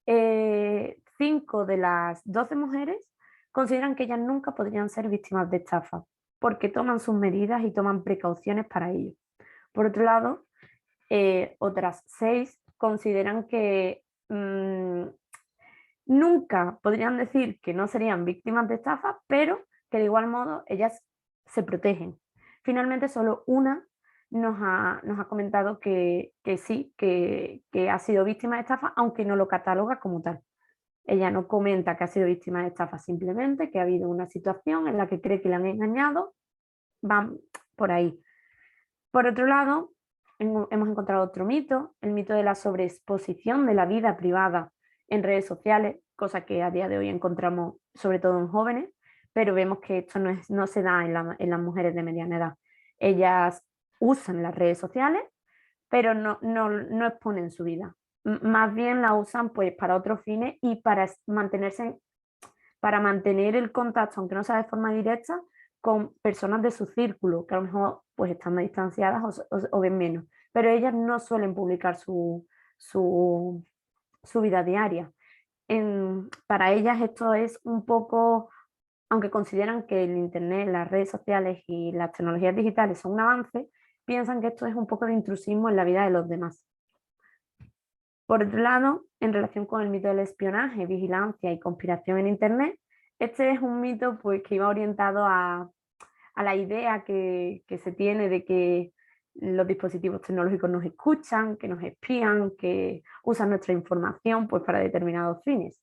[SPEAKER 7] 5 de las 12 mujeres consideran que ellas nunca podrían ser víctimas de estafa porque toman sus medidas y toman precauciones para ello. Por otro lado, otras 6 consideran que nunca podrían decir que no serían víctimas de estafa, pero que de igual modo ellas se protegen. Finalmente, solo una nos ha comentado que sí, que ha sido víctima de estafa, aunque no lo cataloga como tal. Ella no comenta que ha sido víctima de estafa, simplemente que ha habido una situación en la que cree que le han engañado, van por ahí. Por otro lado, hemos encontrado otro mito, el mito de la sobreexposición de la vida privada en redes sociales, cosa que a día de hoy encontramos sobre todo en jóvenes, pero vemos que esto no se da en las mujeres de mediana edad. Ellas usan las redes sociales, pero no exponen su vida. Más bien la usan pues para otros fines y para mantener el contacto, aunque no sea de forma directa, con personas de su círculo, que a lo mejor pues están más distanciadas o ven menos. Pero ellas no suelen publicar su su vida diaria. Para ellas esto es un poco, aunque consideran que el Internet, las redes sociales y las tecnologías digitales son un avance, piensan que esto es un poco de intrusismo en la vida de los demás. Por otro lado, en relación con el mito del espionaje, vigilancia y conspiración en Internet, este es un mito pues, que iba orientado a la idea que se tiene de que los dispositivos tecnológicos nos escuchan, que nos espían, que usan nuestra información pues, para determinados fines.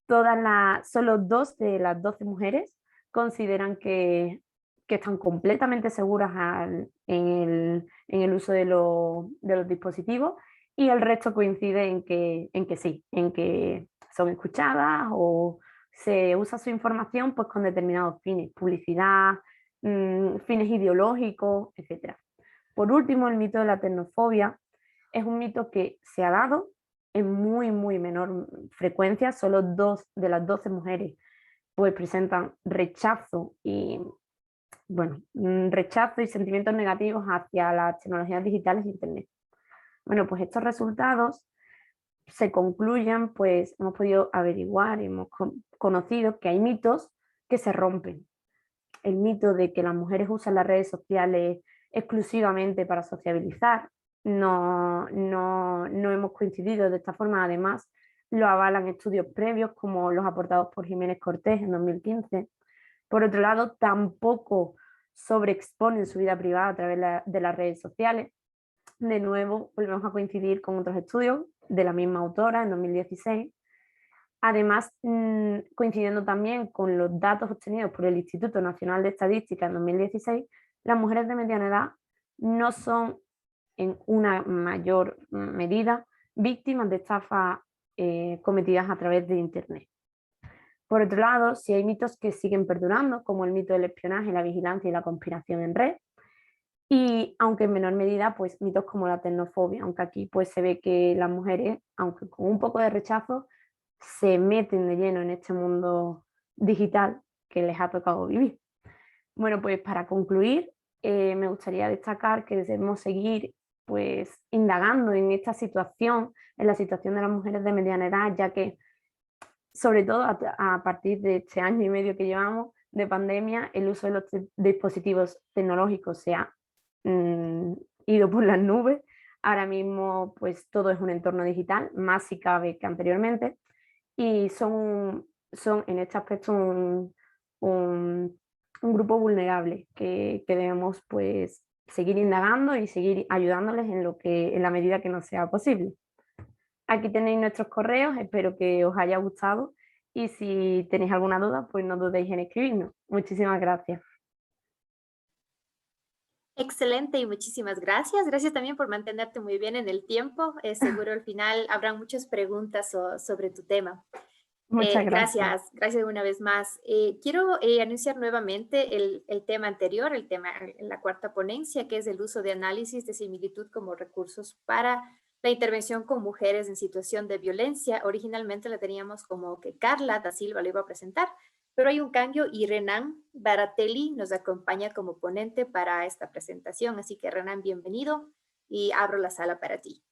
[SPEAKER 7] Solo 2 de las 12 mujeres consideran que están completamente seguras en el uso de los dispositivos, y el resto coincide en que sí, en que son escuchadas o se usa su información pues, con determinados fines, publicidad, fines ideológicos, etc. Por último, el mito de la tecnofobia es un mito que se ha dado en muy, muy menor frecuencia. Solo 2 de las 12 mujeres pues, presentan rechazo y sentimientos negativos hacia las tecnologías digitales e Internet. Bueno, pues estos resultados se concluyen, pues hemos podido averiguar y hemos conocido que hay mitos que se rompen. El mito de que las mujeres usan las redes sociales exclusivamente para sociabilizar, no hemos coincidido de esta forma. Además, lo avalan estudios previos como los aportados por Jiménez Cortés en 2015. Por otro lado, tampoco sobreexponen su vida privada a través de las redes sociales. De nuevo, volvemos a coincidir con otros estudios de la misma autora en 2016. Además, coincidiendo también con los datos obtenidos por el Instituto Nacional de Estadística en 2016, las mujeres de mediana edad no son en una mayor medida víctimas de estafas cometidas a través de Internet. Por otro lado, sí hay mitos que siguen perdurando, como el mito del espionaje, la vigilancia y la conspiración en red. Y aunque en menor medida, pues mitos como la tecnofobia, aunque aquí pues se ve que las mujeres, aunque con un poco de rechazo, se meten de lleno en este mundo digital que les ha tocado vivir. Bueno, pues para concluir, me gustaría destacar que debemos seguir pues indagando en esta situación, en la situación de las mujeres de mediana edad, ya que sobre todo a partir de este año y medio que llevamos de pandemia, el uso de los dispositivos tecnológicos se ha ido por las nubes. Ahora mismo pues todo es un entorno digital, más si cabe que anteriormente, y son en este aspecto un grupo vulnerable que debemos pues seguir indagando y seguir ayudándoles en la medida que nos sea posible. Aquí tenéis nuestros correos, espero que os haya gustado, y si tenéis alguna duda pues no dudéis en escribirnos. Muchísimas gracias.
[SPEAKER 1] Excelente y muchísimas gracias. Gracias también por mantenerte muy bien en el tiempo. Seguro al final habrá muchas preguntas sobre tu tema.
[SPEAKER 7] Muchas gracias.
[SPEAKER 1] Gracias una vez más. Quiero anunciar nuevamente el tema anterior, el tema en la cuarta ponencia, que es el uso de análisis de similitud como recursos para la intervención con mujeres en situación de violencia. Originalmente la teníamos como que Carla da Silva lo iba a presentar, pero hay un cambio y Renan Baratelli nos acompaña como ponente para esta presentación. Así que Renan, bienvenido y abro la sala para ti.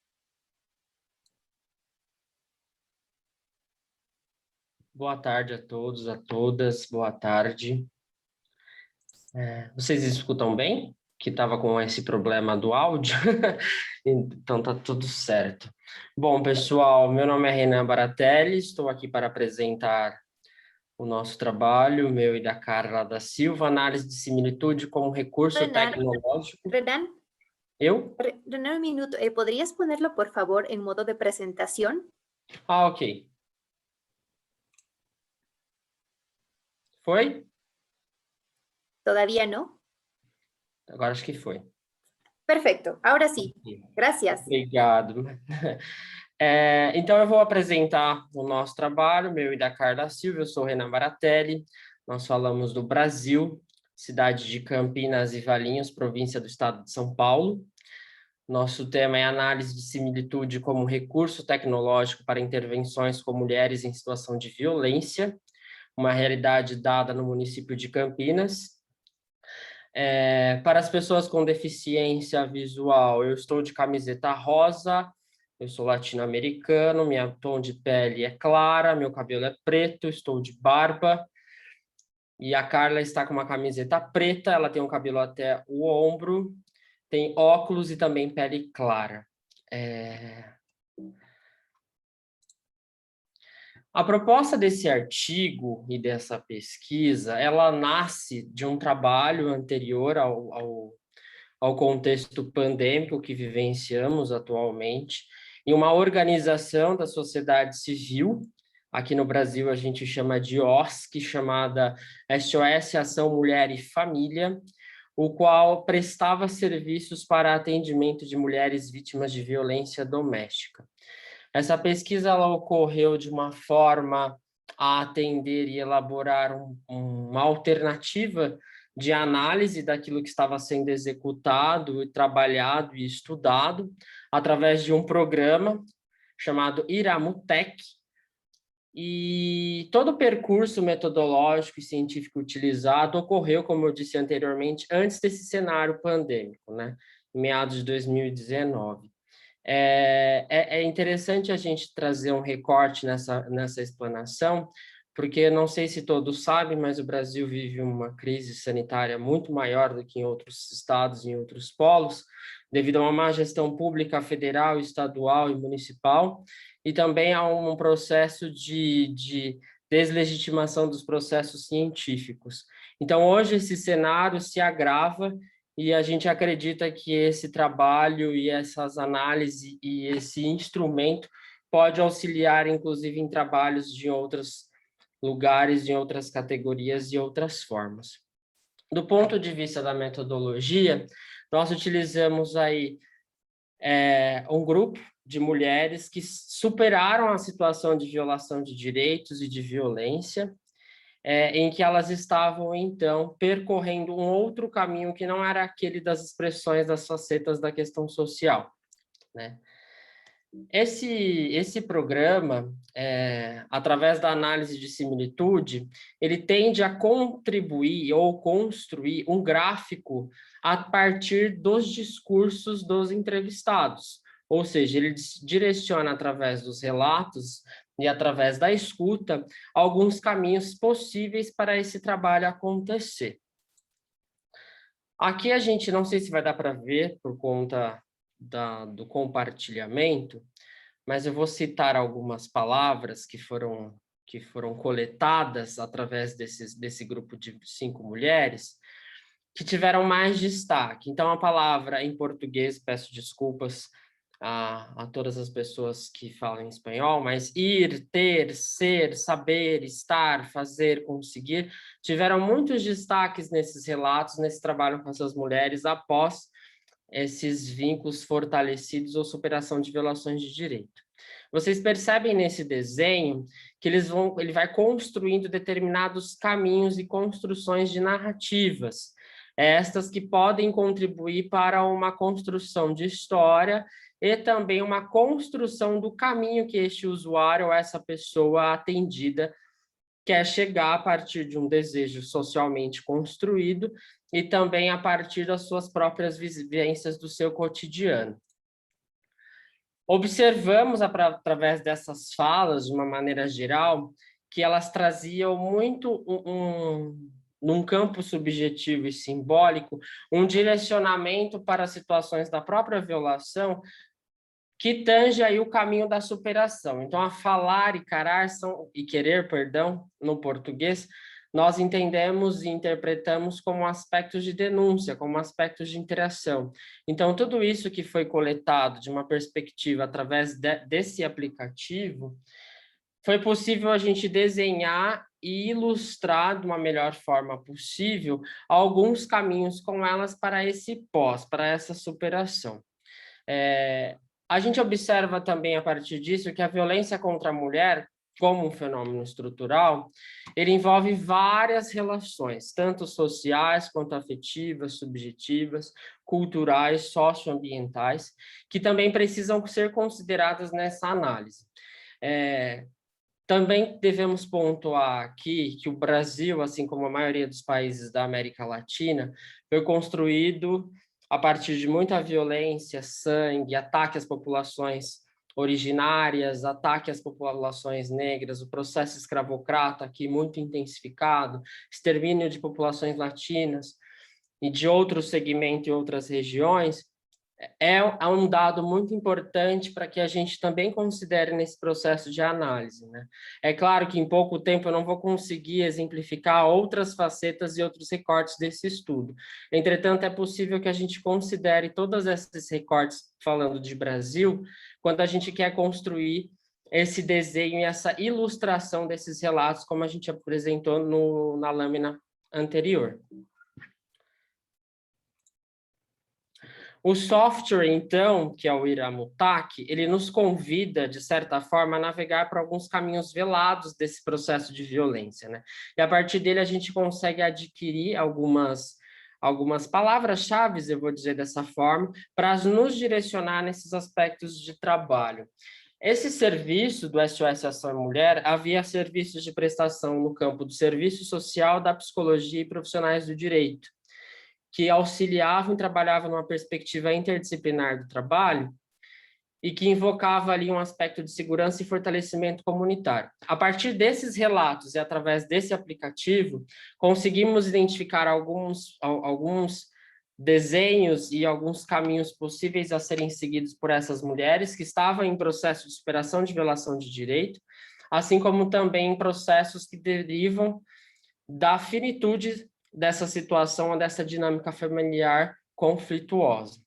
[SPEAKER 8] Boa tarde a todos, a todas, boa tarde. Vocês escutam bem? Que estava com esse problema do áudio, então tá tudo certo. Bom, pessoal, meu nome é Renan Baratelli, estou aqui para apresentar o nosso trabalho, meu e da Carla da Silva, análise de similitude como recurso tecnológico.
[SPEAKER 1] Renan, Renan, un minuto, ¿podrías ponerlo por favor en modo de presentación?
[SPEAKER 8] Ah, ok. Foi?
[SPEAKER 1] ¿Todavía no?
[SPEAKER 8] Agora acho que foi.
[SPEAKER 1] Perfeito, agora sim. Gracias.
[SPEAKER 8] Obrigado. Então eu vou apresentar o nosso trabalho, meu e da Carla Silva. Eu sou Renan Baratelli. Nós falamos do Brasil, cidade de Campinas e Valinhos, província do estado de São Paulo. Nosso tema é análise de similitude como recurso tecnológico para intervenções com mulheres em situação de violência, uma realidade dada no município de Campinas. Para as pessoas com deficiência visual, eu estou de camiseta rosa, eu sou latino-americano, minha tom de pele é clara, meu cabelo é preto, estou de barba. E a Carla está com uma camiseta preta, ela tem um cabelo até o ombro, tem óculos e também pele clara. A proposta desse artigo e dessa pesquisa, ela nasce de um trabalho anterior ao contexto pandêmico que vivenciamos atualmente, em uma organização da sociedade civil, aqui no Brasil a gente chama de OSC, chamada SOS Ação Mulher e Família, o qual prestava serviços para atendimento de mulheres vítimas de violência doméstica. Essa pesquisa ela ocorreu de uma forma a atender e elaborar uma alternativa de análise daquilo que estava sendo executado, trabalhado e estudado através de um programa chamado Iramutec, e todo o percurso metodológico e científico utilizado ocorreu, como eu disse anteriormente, antes desse cenário pandêmico, né, em meados de 2019. É interessante a gente trazer um recorte nessa explanação, porque não sei se todos sabem, mas o Brasil vive uma crise sanitária muito maior do que em outros estados e em outros polos, devido a uma má gestão pública federal, estadual e municipal, e também a um processo de deslegitimação dos processos científicos. Então, hoje, esse cenário se agrava e a gente acredita que esse trabalho e essas análises e esse instrumento pode auxiliar, inclusive, em trabalhos de outros lugares, em outras categorias e outras formas. Do ponto de vista da metodologia, nós utilizamos aí um grupo de mulheres que superaram a situação de violação de direitos e de violência, em que elas estavam, então, percorrendo um outro caminho que não era aquele das expressões das facetas da questão social, né? Esse programa, através da análise de similitude, ele tende a contribuir ou construir um gráfico a partir dos discursos dos entrevistados, ou seja, ele direciona através dos relatos e através da escuta alguns caminhos possíveis para esse trabalho acontecer. Aqui a gente, não sei se vai dar para ver por conta do compartilhamento, mas eu vou citar algumas palavras que foram coletadas através desse grupo de 5 mulheres, que tiveram mais destaque. Então, a palavra em português, peço desculpas a todas as pessoas que falam espanhol, mas ir, ter, ser, saber, estar, fazer, conseguir, tiveram muitos destaques nesses relatos, nesse trabalho com essas mulheres, após esses vínculos fortalecidos ou superação de violações de direito. Vocês percebem nesse desenho que ele vai construindo determinados caminhos e construções de narrativas, estas que podem contribuir para uma construção de história e também uma construção do caminho que este usuário ou essa pessoa atendida quer chegar a partir de um desejo socialmente construído e também a partir das suas próprias vivências do seu cotidiano. Observamos, através dessas falas, de uma maneira geral, que elas traziam muito num campo subjetivo e simbólico, um direcionamento para situações da própria violação que tange aí o caminho da superação. Então, a falar e querer, no português, nós entendemos e interpretamos como aspectos de denúncia, como aspectos de interação. Então, tudo isso que foi coletado de uma perspectiva através desse aplicativo, foi possível a gente desenhar e ilustrar de uma melhor forma possível alguns caminhos com elas para esse para essa superação. A gente observa também, a partir disso, que a violência contra a mulher, como um fenômeno estrutural, ele envolve várias relações, tanto sociais quanto afetivas, subjetivas, culturais, socioambientais, que também precisam ser consideradas nessa análise. Também devemos pontuar aqui que o Brasil, assim como a maioria dos países da América Latina, foi construído a partir de muita violência, sangue, ataque às populações originárias, ataque às populações negras, o processo escravocrata aqui muito intensificado, extermínio de populações latinas e de outros segmentos e outras regiões, é um dado muito importante para que a gente também considere nesse processo de análise, né? É claro que em pouco tempo eu não vou conseguir exemplificar outras facetas e outros recortes desse estudo. Entretanto, é possível que a gente considere todos esses recortes, falando de Brasil, quando a gente quer construir esse desenho e essa ilustração desses relatos, como a gente apresentou na lâmina anterior. O software, então, que é o Iramutac, ele nos convida, de certa forma, a navegar para alguns caminhos velados desse processo de violência, né? E a partir dele a gente consegue adquirir algumas palavras-chave, eu vou dizer dessa forma, para nos direcionar nesses aspectos de trabalho. Esse serviço do SOS Ação Mulher havia serviços de prestação no campo do serviço social, da psicologia e profissionais do direito, que auxiliavam e trabalhavam numa perspectiva interdisciplinar do trabalho e que invocava ali um aspecto de segurança e fortalecimento comunitário. A partir desses relatos e através desse aplicativo, conseguimos identificar alguns desenhos e alguns caminhos possíveis a serem seguidos por essas mulheres que estavam em processo de superação de violação de direito, assim como também em processos que derivam da finitude dessa situação ou dessa dinâmica familiar conflituosa.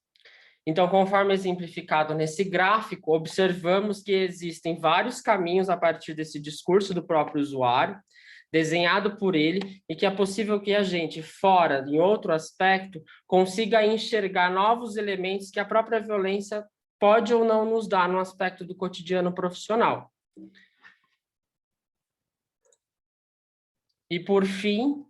[SPEAKER 8] Então, conforme exemplificado nesse gráfico, observamos que existem vários caminhos a partir desse discurso do próprio usuário, desenhado por ele, e que é possível que a gente, fora, em outro aspecto, consiga enxergar novos elementos que a própria violência pode ou não nos dar no aspecto do cotidiano profissional. E, por fim,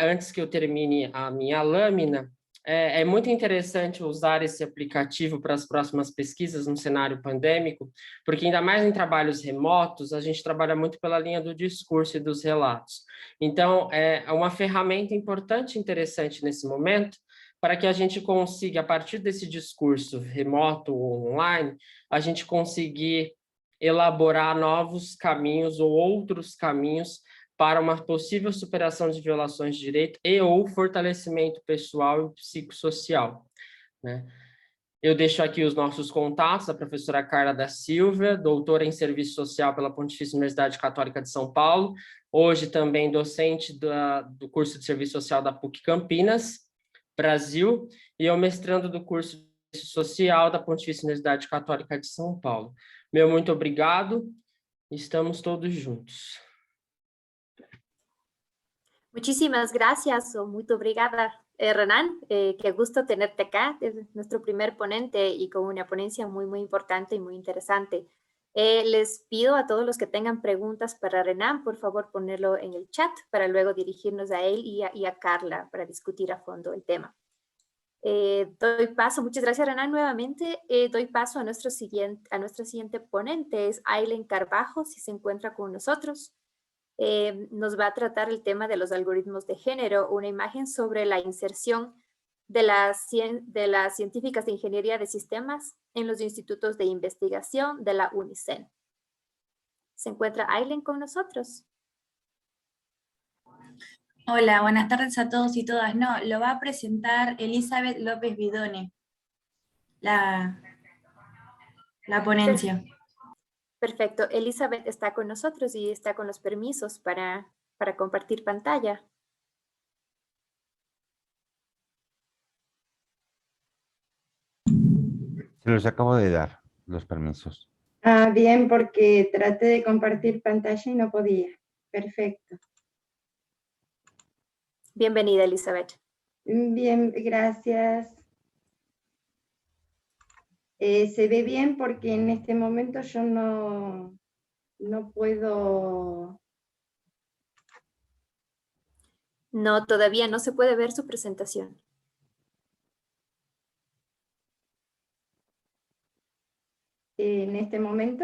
[SPEAKER 8] antes que eu termine a minha lâmina, é muito interessante usar esse aplicativo para as próximas pesquisas no cenário pandêmico, porque ainda mais em trabalhos remotos, a gente trabalha muito pela linha do discurso e dos relatos. Então, é uma ferramenta importante e interessante nesse momento, para que a gente consiga, a partir desse discurso remoto ou online, a gente conseguir elaborar novos caminhos ou outros caminhos para uma possível superação de violações de direito e ou fortalecimento pessoal e psicossocial, né? Eu deixo aqui os nossos contatos, a professora Carla da Silva, doutora em Serviço Social pela Pontifícia Universidade Católica de São Paulo, hoje também docente do curso de Serviço Social da PUC Campinas, Brasil, e eu mestrando do curso de Serviço Social da Pontifícia Universidade Católica de São Paulo. Meu muito obrigado, estamos todos juntos.
[SPEAKER 1] Muchísimas gracias o muy obrigada, Renan. Qué gusto tenerte acá, es nuestro primer ponente y con una ponencia muy, muy importante y muy interesante. Les pido a todos los que tengan preguntas para Renan, por favor, ponerlo en el chat para luego dirigirnos a él y a Carla para discutir a fondo el tema. Doy paso, muchas gracias Renan nuevamente, doy paso a nuestra siguiente ponente, es Aileen Carbajo, si se encuentra con nosotros. Nos va a tratar el tema de los algoritmos de género, una imagen sobre la inserción de las científicas de ingeniería de sistemas en los institutos de investigación de la UNICEN. ¿Se encuentra Aileen con nosotros?
[SPEAKER 9] Hola, buenas tardes a todos y todas. No, lo va a presentar Elizabeth López Vidone, la ponencia.
[SPEAKER 1] Perfecto. Elizabeth está con nosotros y está con los permisos para compartir pantalla.
[SPEAKER 3] Se los acabo de dar, los permisos.
[SPEAKER 10] Ah, bien, porque traté de compartir pantalla y no podía. Perfecto.
[SPEAKER 1] Bienvenida, Elizabeth.
[SPEAKER 10] Bien, gracias. Se ve bien porque en este momento yo no puedo...
[SPEAKER 1] No, todavía no se puede ver su presentación.
[SPEAKER 10] ¿En este momento?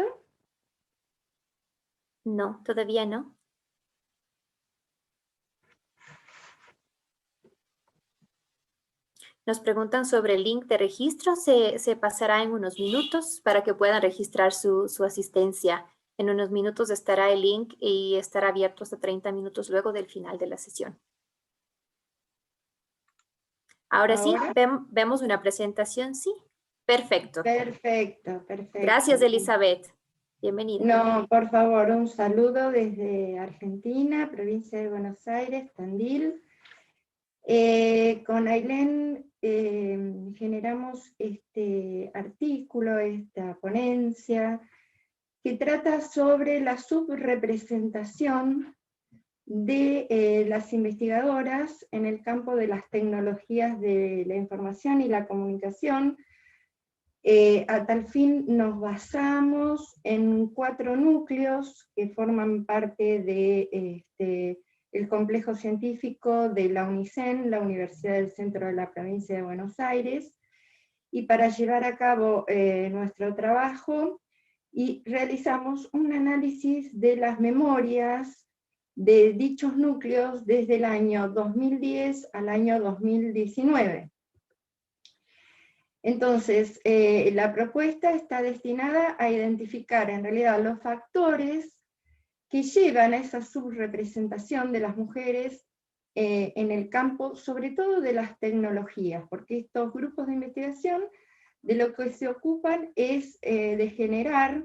[SPEAKER 1] No, todavía no. Nos preguntan sobre el link de registro. Se pasará en unos minutos para que puedan registrar su asistencia. En unos minutos estará el link y estará abierto hasta 30 minutos luego del final de la sesión. Ahora sí, vemos una presentación, sí. Perfecto.
[SPEAKER 10] Perfecto, perfecto.
[SPEAKER 1] Gracias, Elizabeth. Bienvenida.
[SPEAKER 10] No, por favor, un saludo desde Argentina, provincia de Buenos Aires, Tandil. Con Ailén generamos este artículo, esta ponencia, que trata sobre la subrepresentación de las investigadoras en el campo de las tecnologías de la información y la comunicación. A tal fin nos basamos en 4 núcleos que forman parte de el complejo científico de la UNICEN, la Universidad del Centro de la Provincia de Buenos Aires, y para llevar a cabo nuestro trabajo y realizamos un análisis de las memorias de dichos núcleos desde el año 2010 al año 2019. Entonces, la propuesta está destinada a identificar en realidad los factores que llevan a esa subrepresentación de las mujeres en el campo, sobre todo de las tecnologías, porque estos grupos de investigación de lo que se ocupan es de generar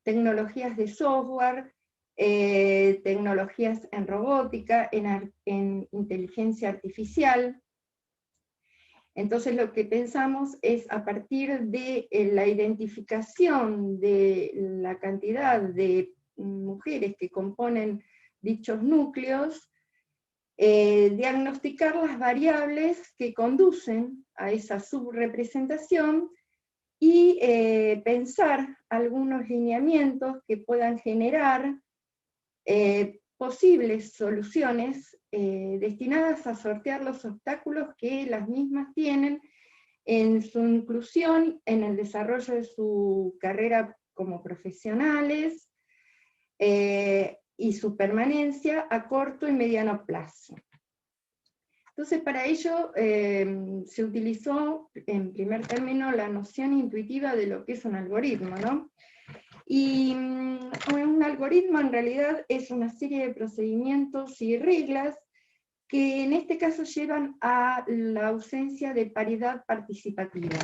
[SPEAKER 10] tecnologías de software, tecnologías en robótica, en inteligencia artificial. Entonces lo que pensamos es, a partir de la identificación de la cantidad de mujeres que componen dichos núcleos, diagnosticar las variables que conducen a esa subrepresentación y pensar algunos lineamientos que puedan generar posibles soluciones destinadas a sortear los obstáculos que las mismas tienen en su inclusión, en el desarrollo de su carrera como profesionales, y su permanencia a corto y mediano plazo. Entonces, para ello se utilizó, en primer término, la noción intuitiva de lo que es un algoritmo, ¿no? Y un algoritmo en realidad es una serie de procedimientos y reglas que en este caso llevan a la ausencia de paridad participativa.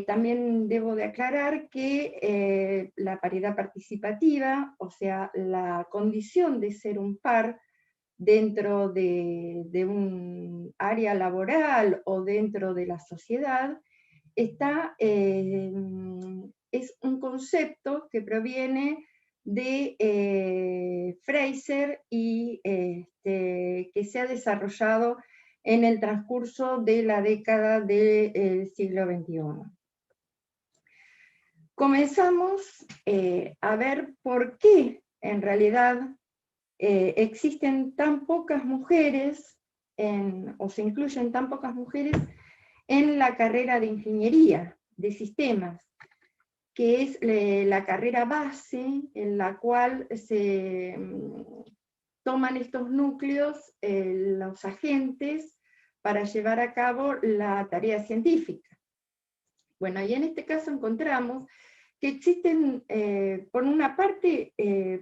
[SPEAKER 10] También debo de aclarar que la paridad participativa, o sea, la condición de ser un par dentro de un área laboral o dentro de la sociedad, es un concepto que proviene de Fraser y que se ha desarrollado en el transcurso de la década del siglo XXI. Comenzamos a ver por qué en realidad existen tan pocas mujeres, o se incluyen tan pocas mujeres en la carrera de ingeniería de sistemas, que es la carrera base en la cual se toman estos núcleos los agentes para llevar a cabo la tarea científica. Bueno, y en este caso encontramos que existen, por una parte,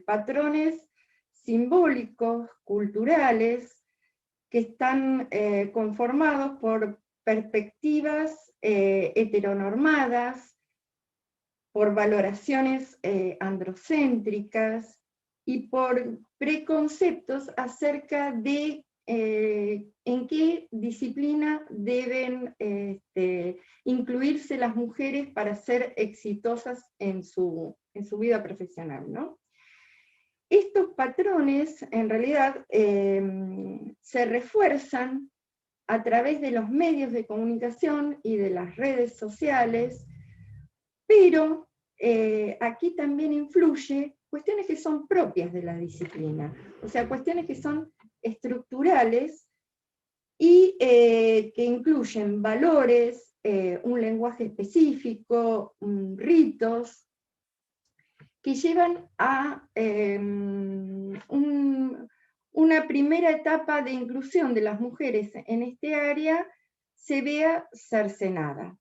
[SPEAKER 10] patrones simbólicos, culturales, que están conformados por perspectivas heteronormadas, por valoraciones androcéntricas y por preconceptos acerca de en qué disciplina deben incluirse las mujeres para ser exitosas en su vida profesional, ¿no? Estos patrones, en realidad, se refuerzan a través de los medios de comunicación y de las redes sociales, pero aquí también influye cuestiones que son propias de la disciplina, o sea, cuestiones que son estructurales y que incluyen valores, un lenguaje específico, ritos, que llevan a una primera etapa de inclusión de las mujeres en este área se vea cercenada.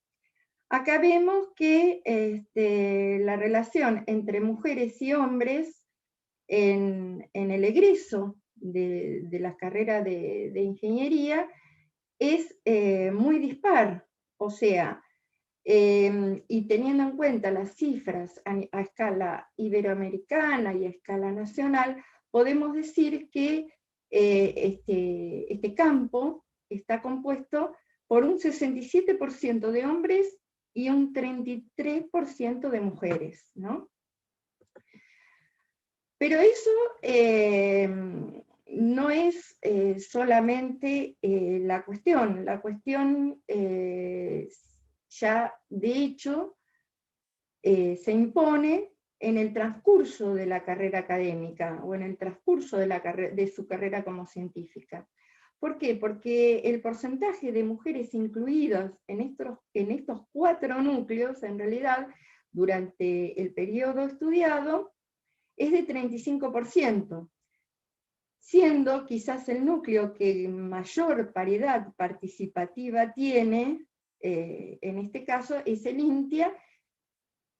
[SPEAKER 10] Acá vemos que la relación entre mujeres y hombres en el egreso de la carrera de ingeniería es muy dispar, o sea, y teniendo en cuenta las cifras a escala iberoamericana y a escala nacional, podemos decir que este campo está compuesto por un 67% de hombres y un 33% de mujeres, ¿no? Pero eso no es solamente la cuestión ya de hecho se impone en el transcurso de la carrera académica o en el transcurso de su carrera como científica. ¿Por qué? Porque el porcentaje de mujeres incluidas en estos 4 núcleos, en realidad, durante el periodo estudiado, es de 35%, siendo quizás el núcleo que mayor paridad participativa tiene, en este caso, es el INTIA,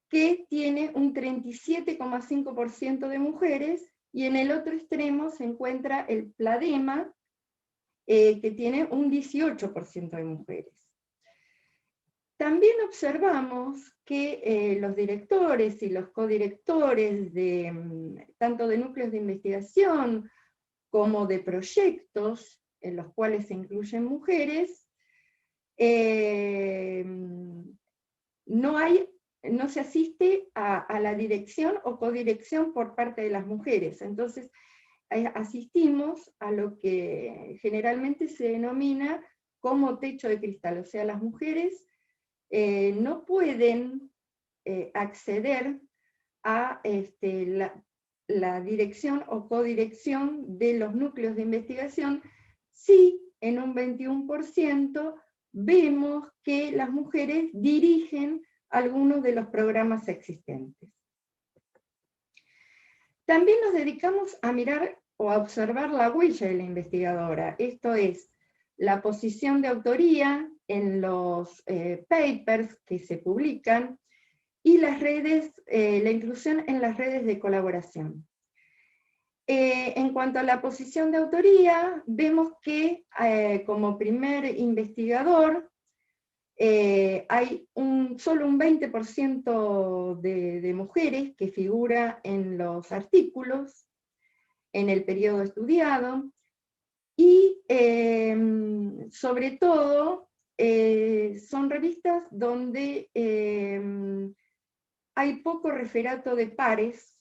[SPEAKER 10] que tiene un 37,5% de mujeres, y en el otro extremo se encuentra el PLADEMA, que tiene un 18% de mujeres. También observamos que los directores y los codirectores tanto de núcleos de investigación como de proyectos en los cuales se incluyen mujeres, no se asiste a la dirección o codirección por parte de las mujeres. Entonces, asistimos a lo que generalmente se denomina como techo de cristal, o sea, las mujeres no pueden acceder a la dirección o codirección de los núcleos de investigación, si en un 21% vemos que las mujeres dirigen algunos de los programas existentes. También nos dedicamos a mirar o a observar la huella de la investigadora, esto es, la posición de autoría en los papers que se publican, y las redes, la inclusión en las redes de colaboración. En cuanto a la posición de autoría, vemos que como primer investigador hay solo un 20% de mujeres que figura en los artículos, en el periodo estudiado, y sobre todo son revistas donde hay poco referato de pares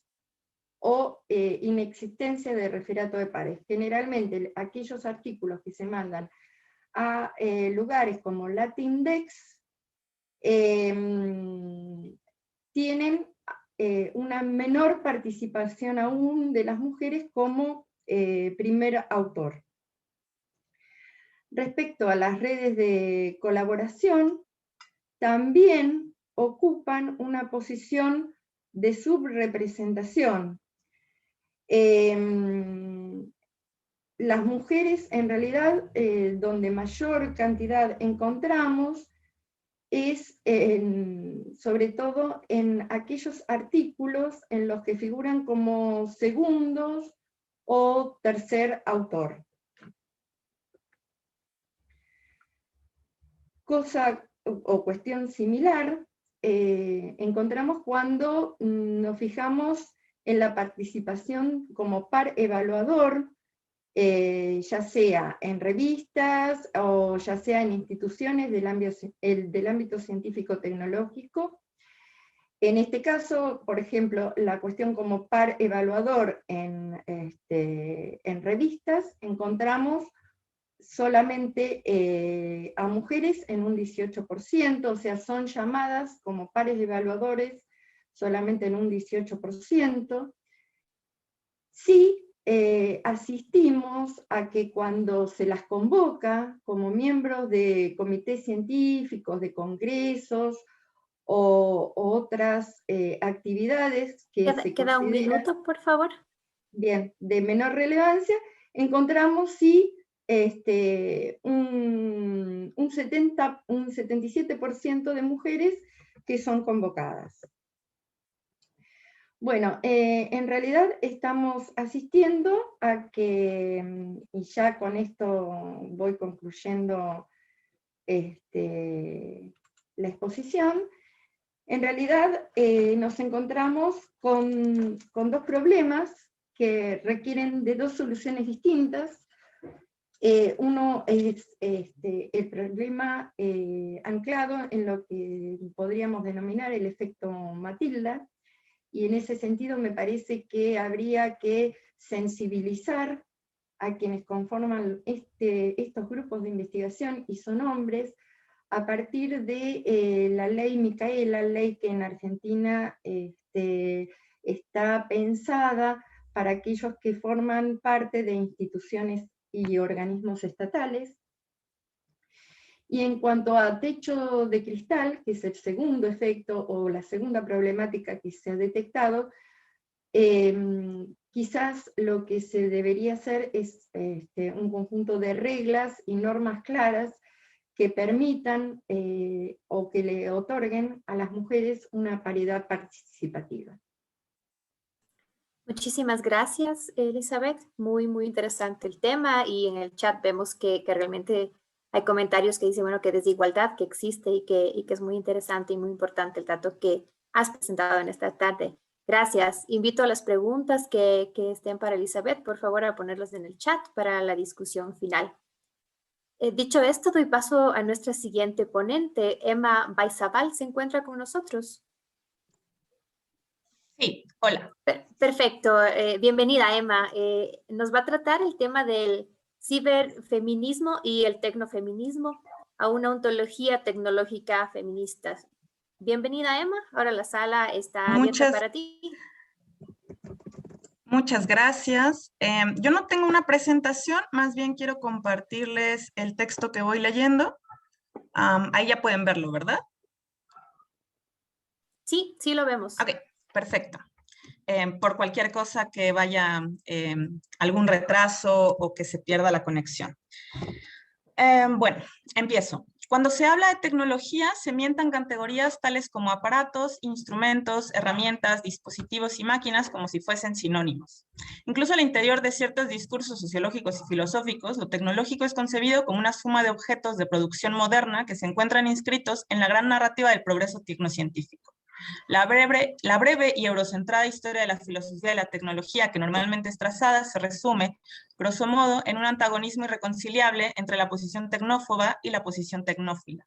[SPEAKER 10] o inexistencia de referato de pares. Generalmente aquellos artículos que se mandan a lugares como Latindex tienen una menor participación aún de las mujeres como primer autor. Respecto a las redes de colaboración, también ocupan una posición de subrepresentación. Las mujeres, en realidad, donde mayor cantidad encontramos, es sobre todo en aquellos artículos en los que figuran como segundos o tercer autor. Cosa o cuestión similar encontramos cuando nos fijamos en la participación como par evaluador, ya sea en revistas o ya sea en instituciones del ámbito científico-tecnológico. En este caso, por ejemplo, la cuestión como par evaluador en revistas, encontramos solamente a mujeres en un 18%, o sea, son llamadas como pares evaluadores solamente en un 18%. Sí, asistimos a que cuando se las convoca como miembros de comités científicos, de congresos o otras actividades que se
[SPEAKER 1] queda un minuto, por favor.
[SPEAKER 10] Bien, de menor relevancia, encontramos sí un 77% de mujeres que son convocadas. Bueno, en realidad estamos asistiendo a que, y ya con esto voy concluyendo la exposición, en realidad nos encontramos con dos problemas que requieren de dos soluciones distintas. Uno es el problema anclado en lo que podríamos denominar el efecto Matilda, y en ese sentido me parece que habría que sensibilizar a quienes conforman estos grupos de investigación, y son hombres, a partir de la ley Micaela, ley que en Argentina está pensada para aquellos que forman parte de instituciones y organismos estatales. Y en cuanto a techo de cristal, que es el segundo efecto o la segunda problemática que se ha detectado, quizás lo que se debería hacer es un conjunto de reglas y normas claras que permitan o que le otorguen a las mujeres una paridad participativa.
[SPEAKER 1] Muchísimas gracias, Elizabeth. Muy, muy interesante el tema, y en el chat vemos que realmente hay comentarios que dicen, bueno, que desigualdad que existe y que es muy interesante y muy importante el dato que has presentado en esta tarde. Gracias. Invito a las preguntas que estén para Elizabeth, por favor, a ponerlas en el chat para la discusión final. Dicho esto, doy paso a nuestra siguiente ponente. Emma Baizabal se encuentra con nosotros.
[SPEAKER 11] Sí, hola.
[SPEAKER 1] Perfecto. Bienvenida, Emma. Nos va a tratar el tema del ciberfeminismo y el tecnofeminismo a una ontología tecnológica feminista. Bienvenida, Emma. Ahora la sala está abierta para ti.
[SPEAKER 11] Muchas gracias. Yo no tengo una presentación, más bien quiero compartirles el texto que voy leyendo. Ahí ya pueden verlo, ¿verdad?
[SPEAKER 1] Sí, sí lo vemos.
[SPEAKER 11] Ok, perfecto. Por cualquier cosa que vaya algún retraso o que se pierda la conexión. Bueno, empiezo. Cuando se habla de tecnología, se mientan categorías tales como aparatos, instrumentos, herramientas, dispositivos y máquinas como si fuesen sinónimos. Incluso al interior de ciertos discursos sociológicos y filosóficos, lo tecnológico es concebido como una suma de objetos de producción moderna que se encuentran inscritos en la gran narrativa del progreso tecnocientífico. La breve y eurocentrada historia de la filosofía de la tecnología que normalmente es trazada se resume, grosso modo, en un antagonismo irreconciliable entre la posición tecnófoba y la posición tecnófila.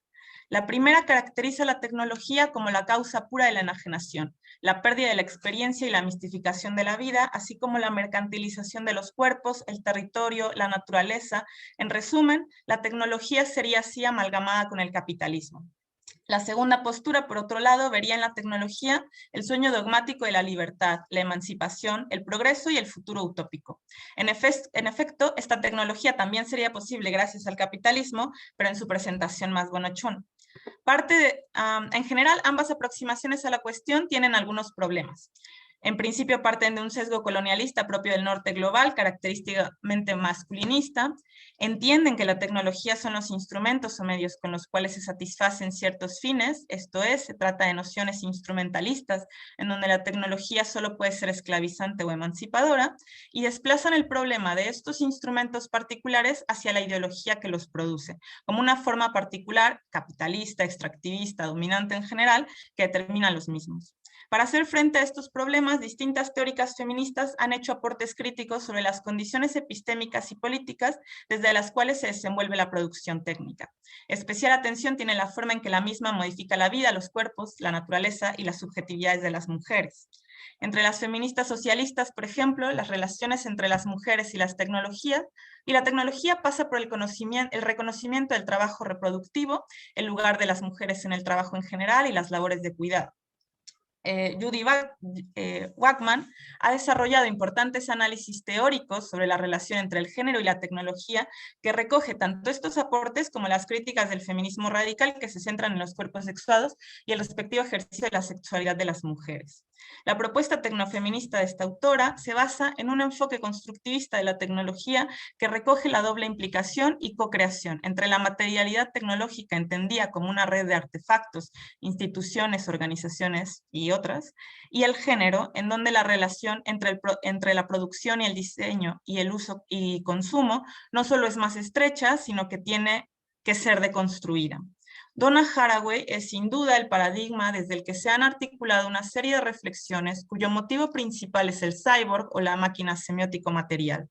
[SPEAKER 11] La primera caracteriza la tecnología como la causa pura de la enajenación, la pérdida de la experiencia y la mistificación de la vida, así como la mercantilización de los cuerpos, el territorio, la naturaleza. En resumen, la tecnología sería así amalgamada con el capitalismo. La segunda postura, por otro lado, vería en la tecnología el sueño dogmático de la libertad, la emancipación, el progreso y el futuro utópico. En efecto, esta tecnología también sería posible gracias al capitalismo, pero en su presentación más bonachón. En general, ambas aproximaciones a la cuestión tienen algunos problemas. En principio parten de un sesgo colonialista propio del norte global, característicamente masculinista. Entienden que la tecnología son los instrumentos o medios con los cuales se satisfacen ciertos fines, esto es, se trata de nociones instrumentalistas, en donde la tecnología solo puede ser esclavizante o emancipadora, y desplazan el problema de estos instrumentos particulares hacia la ideología que los produce, como una forma particular, capitalista, extractivista, dominante en general, que determina los mismos. Para hacer frente a estos problemas, distintas teóricas feministas han hecho aportes críticos sobre las condiciones epistémicas y políticas desde las cuales se desenvuelve la producción técnica. Especial atención tiene la forma en que la misma modifica la vida, los cuerpos, la naturaleza y las subjetividades de las mujeres. Entre las feministas socialistas, por ejemplo, las relaciones entre las mujeres y las tecnologías, y la tecnología pasa por el reconocimiento del trabajo reproductivo, el lugar de las mujeres en el trabajo en general y las labores de cuidado. Judy Wagman ha desarrollado importantes análisis teóricos sobre la relación entre el género y la tecnología, que recoge tanto estos aportes como las críticas del feminismo radical que se centran en los cuerpos sexuados y el respectivo ejercicio de la sexualidad de las mujeres. La propuesta tecnofeminista de esta autora se basa en un enfoque constructivista de la tecnología que recoge la doble implicación y co-creación entre la materialidad tecnológica entendida como una red de artefactos, instituciones, organizaciones y otras, y el género, en donde la relación entre la producción y el diseño y el uso y consumo no solo es más estrecha, sino que tiene que ser deconstruida. Donna Haraway es sin duda el paradigma desde el que se han articulado una serie de reflexiones cuyo motivo principal es el cyborg o la máquina semiótico-material.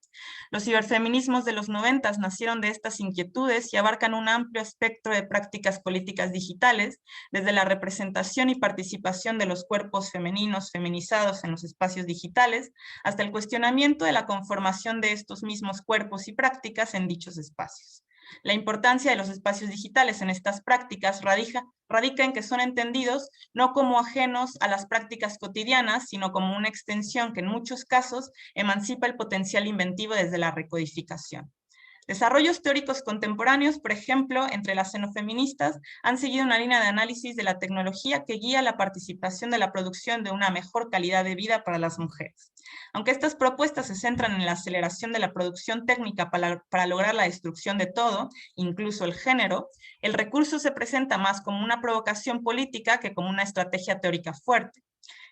[SPEAKER 11] Los ciberfeminismos de los 90 nacieron de estas inquietudes y abarcan un amplio espectro de prácticas políticas digitales, desde la representación y participación de los cuerpos femeninos feminizados en los espacios digitales, hasta el cuestionamiento de la conformación de estos mismos cuerpos y prácticas en dichos espacios. La importancia de los espacios digitales en estas prácticas radica en que son entendidos no como ajenos a las prácticas cotidianas, sino como una extensión que en muchos casos emancipa el potencial inventivo desde la recodificación. Desarrollos teóricos contemporáneos, por ejemplo, entre las xenofeministas, han seguido una línea de análisis de la tecnología que guía la participación de la producción de una mejor calidad de vida para las mujeres. Aunque estas propuestas se centran en la aceleración de la producción técnica para lograr la destrucción de todo, incluso el género, el recurso se presenta más como una provocación política que como una estrategia teórica fuerte.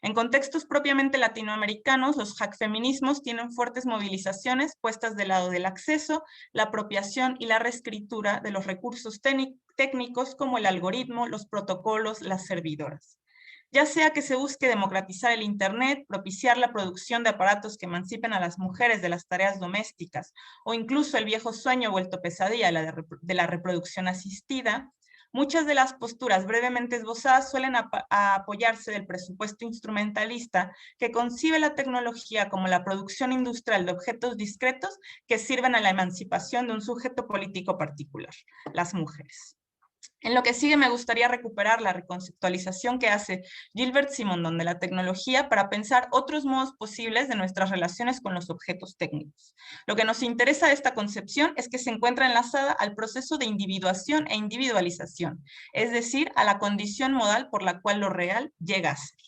[SPEAKER 11] En contextos propiamente latinoamericanos, los hackfeminismos tienen fuertes movilizaciones puestas del lado del acceso, la apropiación y la reescritura de los recursos técnicos como el algoritmo, los protocolos, las servidoras. Ya sea que se busque democratizar el Internet, propiciar la producción de aparatos que emancipen a las mujeres de las tareas domésticas, o incluso el viejo sueño vuelto pesadilla de la reproducción asistida, muchas de las posturas brevemente esbozadas suelen apoyarse del presupuesto instrumentalista que concibe la tecnología como la producción industrial de objetos discretos que sirven a la emancipación de un sujeto político particular, las mujeres. En lo que sigue me gustaría recuperar la reconceptualización que hace Gilbert Simondon de la tecnología para pensar otros modos posibles de nuestras relaciones con los objetos técnicos. Lo que nos interesa de esta concepción es que se encuentra enlazada al proceso de individuación e individualización, es decir, a la condición modal por la cual lo real llega a ser.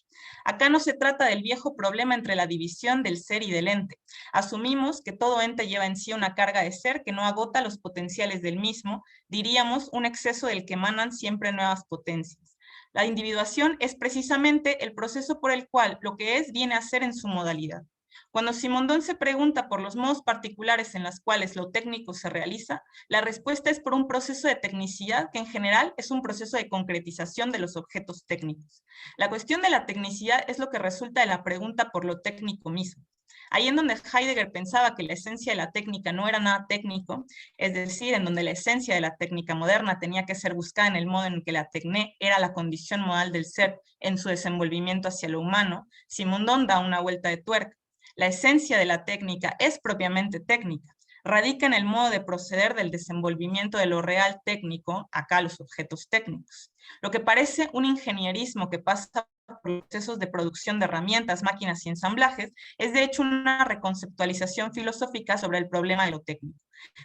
[SPEAKER 11] Acá no se trata del viejo problema entre la división del ser y del ente. Asumimos que todo ente lleva en sí una carga de ser que no agota los potenciales del mismo, diríamos un exceso del que emanan siempre nuevas potencias. La individuación es precisamente el proceso por el cual lo que es viene a ser en su modalidad. Cuando Simondon se pregunta por los modos particulares en los cuales lo técnico se realiza, la respuesta es por un proceso de tecnicidad que en general es un proceso de concretización de los objetos técnicos. La cuestión de la tecnicidad es lo que resulta de la pregunta por lo técnico mismo. Ahí en donde Heidegger pensaba que la esencia de la técnica no era nada técnico, es decir, en donde la esencia de la técnica moderna tenía que ser buscada en el modo en que la tecné era la condición modal del ser en su desenvolvimiento hacia lo humano, Simondon da una vuelta de tuerca. La esencia de la técnica es propiamente técnica, radica en el modo de proceder del desenvolvimiento de lo real técnico, acá los objetos técnicos. Lo que parece un ingenierismo que pasa por procesos de producción de herramientas, máquinas y ensamblajes, es de hecho una reconceptualización filosófica sobre el problema de lo técnico.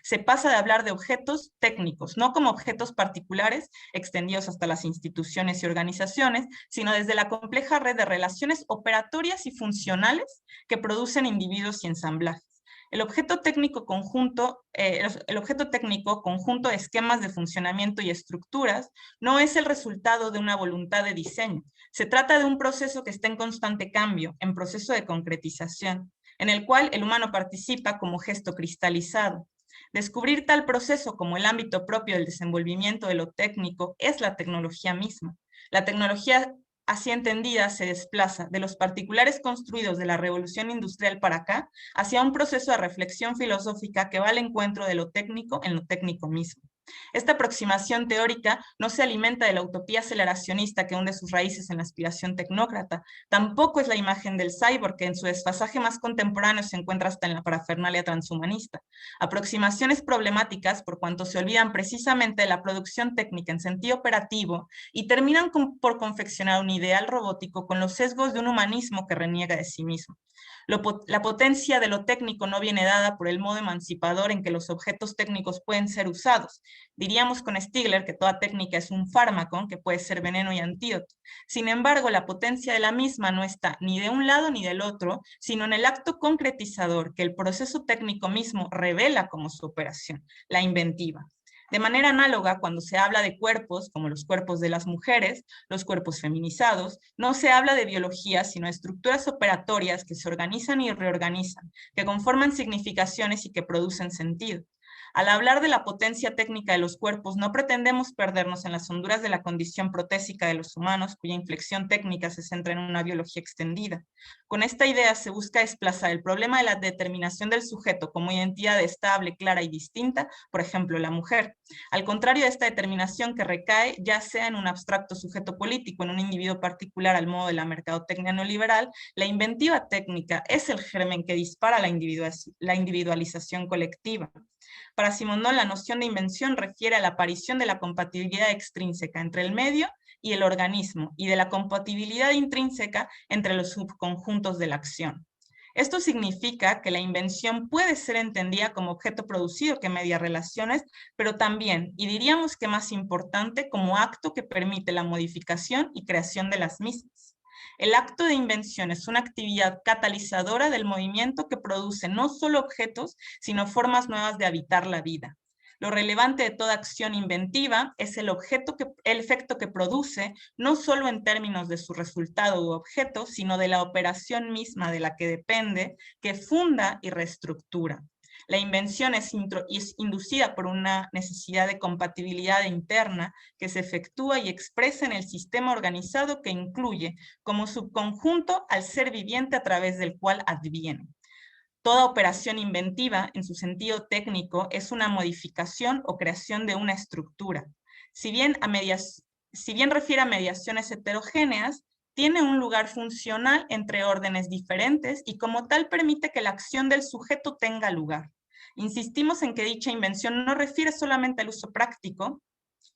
[SPEAKER 11] Se pasa de hablar de objetos técnicos, no como objetos particulares extendidos hasta las instituciones y organizaciones, sino desde la compleja red de relaciones operatorias y funcionales que producen individuos y ensamblajes. El objeto técnico conjunto de esquemas de funcionamiento y estructuras no es el resultado de una voluntad de diseño. Se trata de un proceso que está en constante cambio, en proceso de concretización, en el cual el humano participa como gesto cristalizado. Descubrir tal proceso como el ámbito propio del desenvolvimiento de lo técnico es la tecnología misma. La tecnología así entendida se desplaza de los particulares construidos de la revolución industrial para acá hacia un proceso de reflexión filosófica que va al encuentro de lo técnico en lo técnico mismo. Esta aproximación teórica no se alimenta de la utopía aceleracionista que hunde sus raíces en la aspiración tecnócrata, tampoco es la imagen del cyborg que en su desfasaje más contemporáneo se encuentra hasta en la parafernalia transhumanista. Aproximaciones problemáticas por cuanto se olvidan precisamente de la producción técnica en sentido operativo y terminan por confeccionar un ideal robótico con los sesgos de un humanismo que reniega de sí mismo. La potencia de lo técnico no viene dada por el modo emancipador en que los objetos técnicos pueden ser usados, Diríamos con Stigler que toda técnica es un fármaco, que puede ser veneno y antídoto. Sin embargo, la potencia de la misma no está ni de un lado ni del otro, sino en el acto concretizador que el proceso técnico mismo revela como su operación, la inventiva. De manera análoga, cuando se habla de cuerpos, como los cuerpos de las mujeres, los cuerpos feminizados, no se habla de biología, sino de estructuras operatorias que se organizan y reorganizan, que conforman significaciones y que producen sentido. Al hablar de la potencia técnica de los cuerpos, no pretendemos perdernos en las honduras de la condición protésica de los humanos, cuya inflexión técnica se centra en una biología extendida. Con esta idea se busca desplazar el problema de la determinación del sujeto como identidad estable, clara y distinta, por ejemplo, la mujer. Al contrario de esta determinación que recae ya sea en un abstracto sujeto político, en un individuo particular al modo de la mercadotecnia neoliberal, la inventiva técnica es el germen que dispara la individualización colectiva. Para Simondon, la noción de invención refiere a la aparición de la compatibilidad extrínseca entre el medio y el organismo, y de la compatibilidad intrínseca entre los subconjuntos de la acción. Esto significa que la invención puede ser entendida como objeto producido que media relaciones, pero también, y diríamos que más importante, como acto que permite la modificación y creación de las mismas. El acto de invención es una actividad catalizadora del movimiento que produce no solo objetos, sino formas nuevas de habitar la vida. Lo relevante de toda acción inventiva es el efecto que produce, no solo en términos de su resultado u objeto, sino de la operación misma de la que depende, que funda y reestructura. La invención es inducida por una necesidad de compatibilidad interna que se efectúa y expresa en el sistema organizado que incluye como subconjunto al ser viviente a través del cual adviene. Toda operación inventiva, en su sentido técnico, es una modificación o creación de una estructura. Si bien refiere a mediaciones heterogéneas, tiene un lugar funcional entre órdenes diferentes y como tal permite que la acción del sujeto tenga lugar. Insistimos en que dicha invención no refiere solamente al uso práctico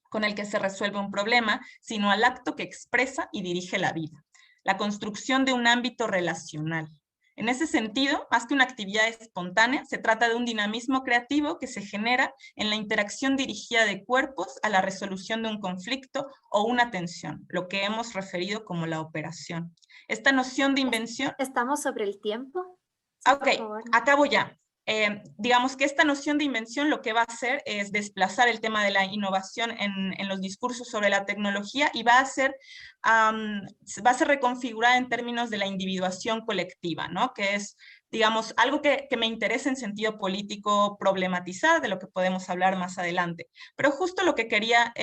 [SPEAKER 11] con el que se resuelve un problema, sino al acto que expresa y dirige la vida, la construcción de un ámbito relacional. En ese sentido, más que una actividad espontánea, se trata de un dinamismo creativo que se genera en la interacción dirigida de cuerpos a la resolución de un conflicto o una tensión, lo que hemos referido como la operación. Esta noción de invención...
[SPEAKER 1] ¿Estamos sobre el tiempo? Sí,
[SPEAKER 11] ok, acabo ya. Digamos que esta noción de invención lo que va a hacer es desplazar el tema de la innovación en los discursos sobre la tecnología y va a ser reconfigurada en términos de la individuación colectiva, ¿no? Que es, digamos, algo que me interesa en sentido político problematizar, de lo que podemos hablar más adelante. Pero justo lo que quería,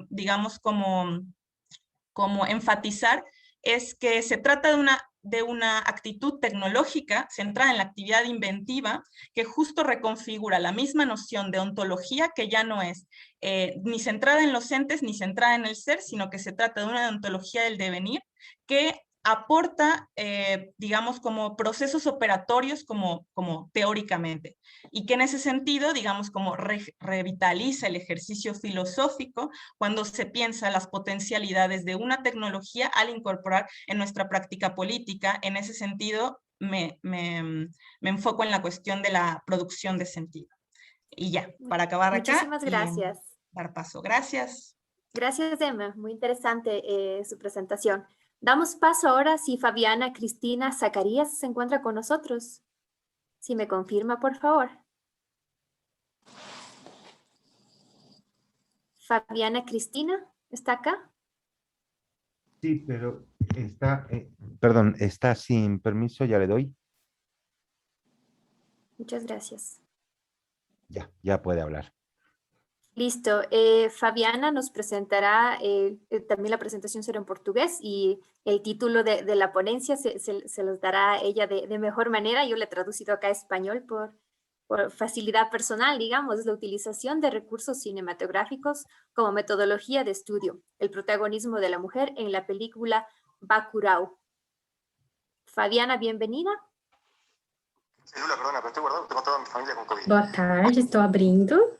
[SPEAKER 11] digamos, como enfatizar es que se trata de una actitud tecnológica centrada en la actividad inventiva que justo reconfigura la misma noción de ontología que ya no es ni centrada en los entes ni centrada en el ser, sino que se trata de una ontología del devenir que aporta, digamos, como procesos operatorios como teóricamente, y que en ese sentido, digamos, como revitaliza el ejercicio filosófico cuando se piensa las potencialidades de una tecnología al incorporar en nuestra práctica política. En ese sentido, me enfoco en la cuestión de la producción de sentido. Y ya, para acabar acá.
[SPEAKER 1] Muchísimas gracias.
[SPEAKER 11] Dar paso. Gracias.
[SPEAKER 1] Gracias, Emma. Muy interesante su presentación. Damos paso ahora si Fabiana Cristina Zacarías se encuentra con nosotros. Si me confirma, por favor. Fabiana Cristina, ¿está acá?
[SPEAKER 3] Sí, pero está, perdón, está sin permiso, ya le doy.
[SPEAKER 1] Muchas gracias.
[SPEAKER 3] Ya puede hablar.
[SPEAKER 1] Listo. Fabiana nos presentará, también la presentación será en portugués y el título de la ponencia se los dará ella de mejor manera. Yo le he traducido acá a español por facilidad personal, digamos, la utilización de recursos cinematográficos como metodología de estudio, el protagonismo de la mujer en la película Bacurau. Fabiana, bienvenida.
[SPEAKER 12] Lula, perdona, pero estoy guardado, tengo toda mi familia con COVID.
[SPEAKER 13] Boa tarde, estou abrindo.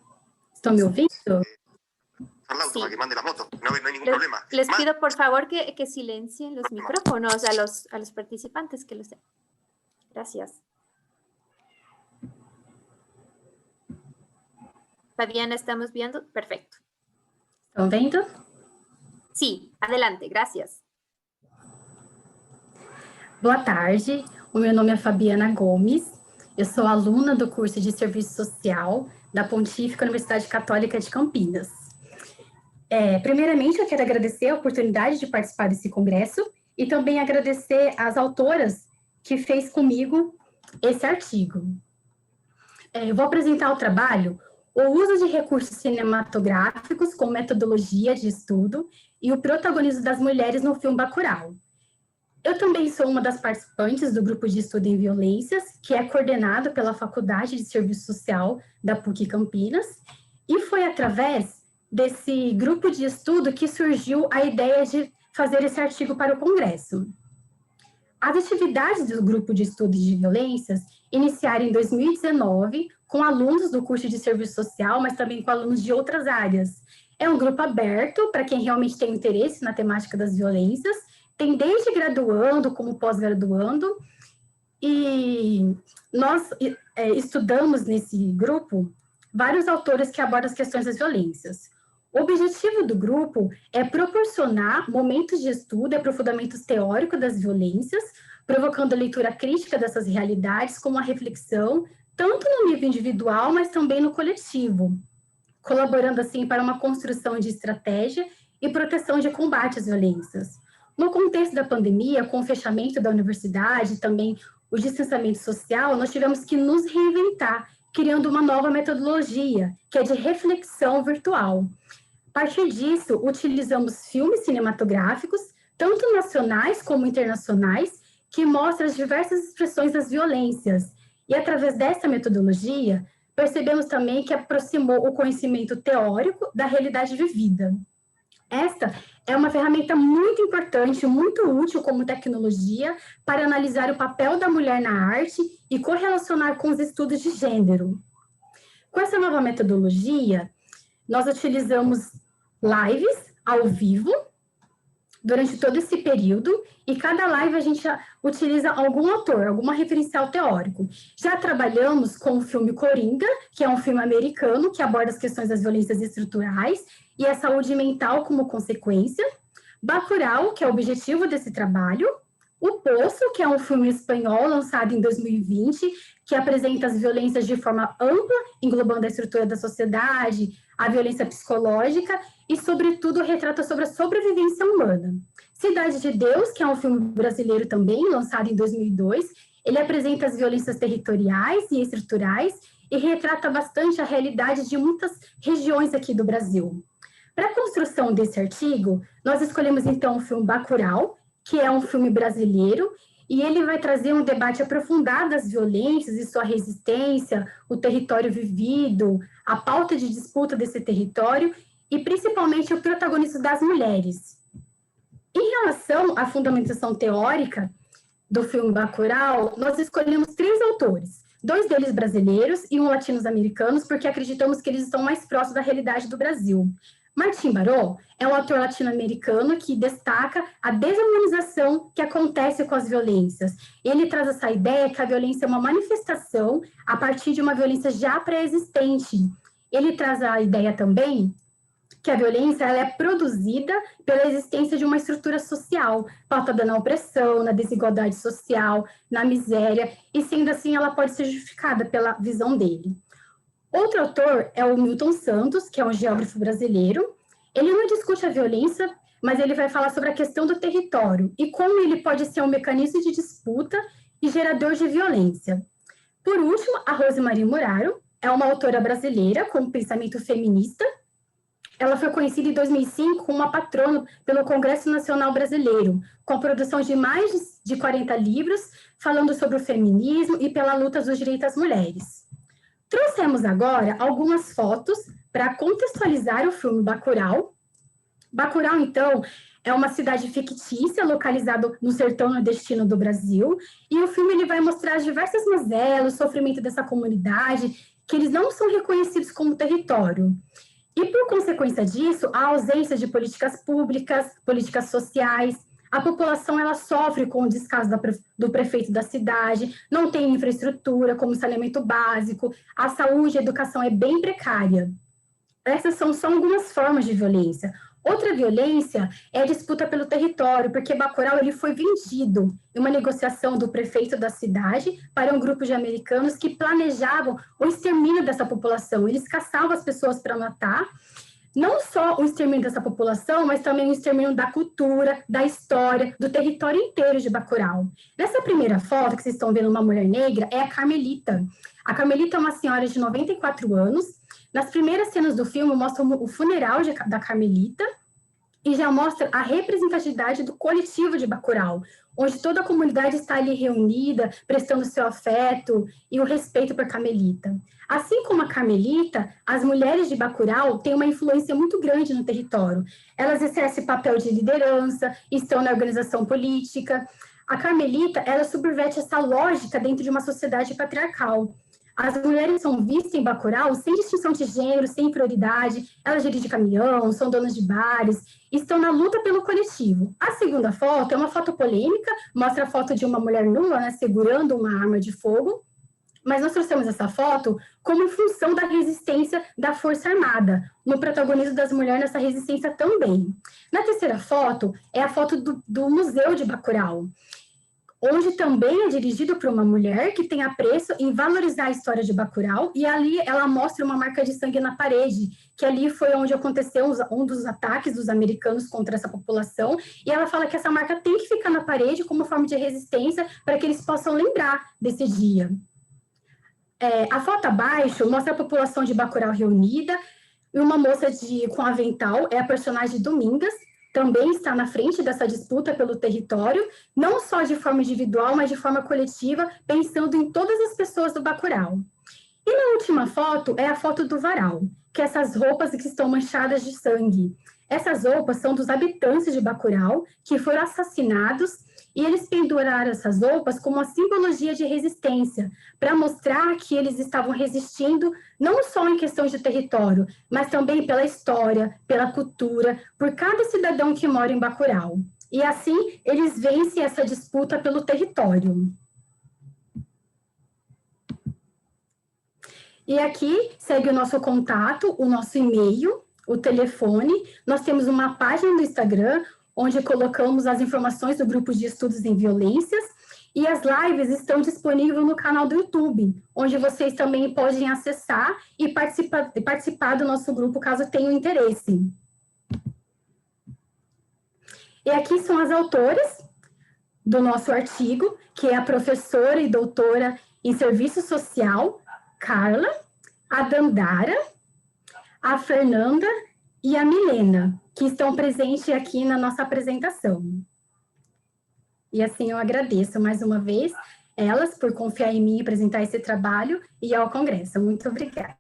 [SPEAKER 13] ¿Estão me ouvindo?
[SPEAKER 12] Sí. Para que mande la moto, no hay ningún problema.
[SPEAKER 1] Les pido por favor que silencien los micrófonos a los participantes que los... Gracias. Fabiana, estamos viendo. Perfecto.
[SPEAKER 13] Estão vendo?
[SPEAKER 1] Sí, adelante, gracias.
[SPEAKER 13] Boa tarde, o meu nome é Fabiana Gomes, eu sou aluna do curso de Serviço Social da Pontífica Universidade Católica de Campinas. Primeiramente, eu quero agradecer a oportunidade de participar desse congresso e também agradecer às autoras que fez comigo esse artigo. Eu vou apresentar o trabalho, o uso de recursos cinematográficos com metodologia de estudo e o protagonismo das mulheres no filme Bacurau. Eu também sou uma das participantes do grupo de estudo em violências, que é coordenado pela Faculdade de Serviço Social da PUC Campinas, e foi através desse grupo de estudo que surgiu a ideia de fazer esse artigo para o Congresso. As atividades do grupo de estudo de violências iniciaram em 2019 com alunos do curso de Serviço Social, mas também com alunos de outras áreas. É um grupo aberto para quem realmente tem interesse na temática das violências, tem desde graduando como pós-graduando, e nós estudamos nesse grupo vários autores que abordam as questões das violências. O objetivo do grupo é proporcionar momentos de estudo e aprofundamento teórico das violências, provocando a leitura crítica dessas realidades com uma reflexão, tanto no nível individual, mas também no coletivo, colaborando assim para uma construção de estratégia e proteção de combate às violências. No contexto da pandemia, com o fechamento da universidade e também o distanciamento social, nós tivemos que nos reinventar, criando uma nova metodologia, que é de reflexão virtual. A partir disso, utilizamos filmes cinematográficos, tanto nacionais como internacionais, que mostram as diversas expressões das violências. E, através dessa metodologia, percebemos também que aproximou o conhecimento teórico da realidade vivida. Esta é uma ferramenta muito importante, muito útil como tecnologia para analisar o papel da mulher na arte e correlacionar com os estudos de gênero. Com essa nova metodologia, nós utilizamos lives ao vivo durante todo esse período, e cada live a gente utiliza algum autor, alguma referencial teórico. Já trabalhamos com o filme Coringa, que é um filme americano que aborda as questões das violências estruturais e a saúde mental como consequência. Bacurau, que é o objetivo desse trabalho. O Poço, que é um filme espanhol lançado em 2020, que apresenta as violências de forma ampla, englobando a estrutura da sociedade, a violência psicológica e, sobretudo, retrata sobre a sobrevivência humana. Cidade de Deus, que é um filme brasileiro também, lançado em 2002, ele apresenta as violências territoriais e estruturais e retrata bastante a realidade de muitas regiões aqui do Brasil. Para a construção desse artigo, nós escolhemos, então, o filme Bacurau, que é um filme brasileiro, e ele vai trazer um debate aprofundado das violências e sua resistência, o território vivido, a pauta de disputa desse território e, principalmente, o protagonismo das mulheres. Em relação à fundamentação teórica do filme Bacurau, nós escolhemos 3 autores, 2 deles brasileiros e 1 latino-americanos, porque acreditamos que eles estão mais próximos da realidade do Brasil. Martim Baró é um autor latino-americano que destaca a desumanização que acontece com as violências. Ele traz essa ideia que a violência é uma manifestação a partir de uma violência já pré-existente. Ele traz a ideia também que a violência ela é produzida pela existência de uma estrutura social, pautada na opressão, na desigualdade social, na miséria, e sendo assim ela pode ser justificada pela visão dele. Outro autor é o Milton Santos, que é um geógrafo brasileiro. Ele não discute a violência, mas ele vai falar sobre a questão do território e como ele pode ser um mecanismo de disputa e gerador de violência. Por último, a Rosemarie Muraro é uma autora brasileira com pensamento feminista. Ela foi conhecida em 2005 como uma patrona pelo Congresso Nacional Brasileiro, com a produção de mais de 40 livros falando sobre o feminismo e pela luta dos direitos das mulheres. Trouxemos agora algumas fotos para contextualizar o filme Bacurau. Bacurau, então, é uma cidade fictícia localizada no sertão nordestino do Brasil, e o filme ele vai mostrar as diversas mazelas, o sofrimento dessa comunidade, que eles não são reconhecidos como território. E, por consequência disso, a ausência de políticas públicas, políticas sociais, a população ela sofre com o descaso do prefeito da cidade, não tem infraestrutura como saneamento básico, a saúde e a educação é bem precária. essas são só algumas formas de violência. Outra violência é a disputa pelo território, porque Bacurau ele foi vendido em uma negociação do prefeito da cidade para um grupo de americanos que planejavam o extermínio dessa população. Eles caçavam as pessoas para matar, não só o extermínio dessa população, mas também o extermínio da cultura, da história, do território inteiro de Bacurau. Nessa primeira foto, que vocês estão vendo uma mulher negra, é a Carmelita. A Carmelita é uma senhora de 94 anos. Nas primeiras cenas do filme, mostram o funeral da Carmelita e já mostra a representatividade do coletivo de Bacurau, onde toda a comunidade está ali reunida, prestando seu afeto e o respeito por Carmelita. Assim como a Carmelita, as mulheres de Bacurau têm uma influência muito grande no território. Elas exercem papel de liderança, estão na organização política. A Carmelita, ela subverte essa lógica dentro de uma sociedade patriarcal. As mulheres são vistas em Bacurau sem distinção de gênero, sem prioridade, elas dirigem caminhão, são donas de bares, estão na luta pelo coletivo. A segunda foto é uma foto polêmica, mostra a foto de uma mulher nua, né, segurando uma arma de fogo, mas nós trouxemos essa foto como em função da resistência da Força Armada, no protagonismo das mulheres nessa resistência também. Na terceira foto é a foto do Museu de Bacurau, onde também é dirigido por uma mulher que tem apreço em valorizar a história de Bacurau, e ali ela mostra uma marca de sangue na parede, que ali foi onde aconteceu um dos ataques dos americanos contra essa população, e ela fala que essa marca tem que ficar na parede como forma de resistência para que eles possam lembrar desse dia. A foto abaixo mostra a população de Bacurau reunida, e uma moça com avental, é a personagem Domingas, também está na frente dessa disputa pelo território, não só de forma individual, mas de forma coletiva, pensando em todas as pessoas do Bacurau. E na última foto é a foto do varal, que é essas roupas que estão manchadas de sangue. Essas roupas são dos habitantes de Bacurau, que foram assassinados, e eles penduraram essas roupas como uma simbologia de resistência, para mostrar que eles estavam resistindo não só em questão de território, mas também pela história, pela cultura, por cada cidadão que mora em Bacurau. E assim, eles vencem essa disputa pelo território. E aqui segue o nosso contato, o nosso e-mail, o telefone. Nós temos uma página no Instagram, onde colocamos as informações do grupo de estudos em violências, e as lives estão disponíveis no canal do YouTube, onde vocês também podem acessar e participar do nosso grupo, caso tenham interesse. E aqui são as autoras do nosso artigo, que é a professora e doutora em Serviço Social, Carla, a Dandara, a Fernanda e a Milena, que estão presentes aqui na nossa apresentação. E assim eu agradeço mais uma vez elas por confiar em mim e apresentar esse trabalho e ao Congresso. Muito obrigada.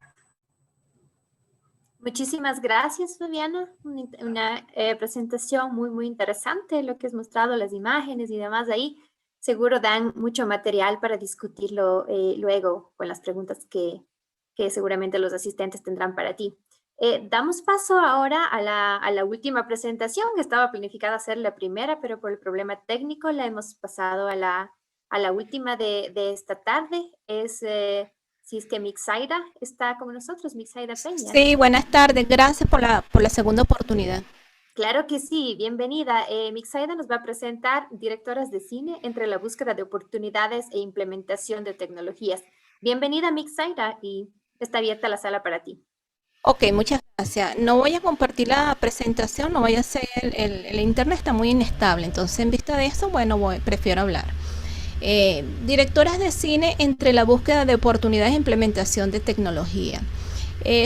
[SPEAKER 1] Muchísimas gracias, Fabiana. Una presentación muy, muy interesante, lo que has mostrado, las imágenes y demás ahí. Seguro dan mucho material para discutirlo luego con las preguntas que seguramente los asistentes tendrán para ti. Damos paso ahora a la última presentación, que estaba planificada hacer la primera, pero por el problema técnico la hemos pasado a la última de esta tarde. Si es que Mixaida está con nosotros, Mixaida Peña.
[SPEAKER 2] Sí, buenas tardes, gracias por la segunda oportunidad.
[SPEAKER 1] Claro que sí, bienvenida. Mixaida nos va a presentar directoras de cine entre la búsqueda de oportunidades e implementación de tecnologías. Bienvenida, Mixaida, y está abierta la sala para ti.
[SPEAKER 2] Ok, muchas gracias. No voy a compartir la presentación, no voy a hacer, el internet está muy inestable, entonces en vista de eso, bueno, prefiero hablar. Directoras de cine entre la búsqueda de oportunidades e implementación de tecnología.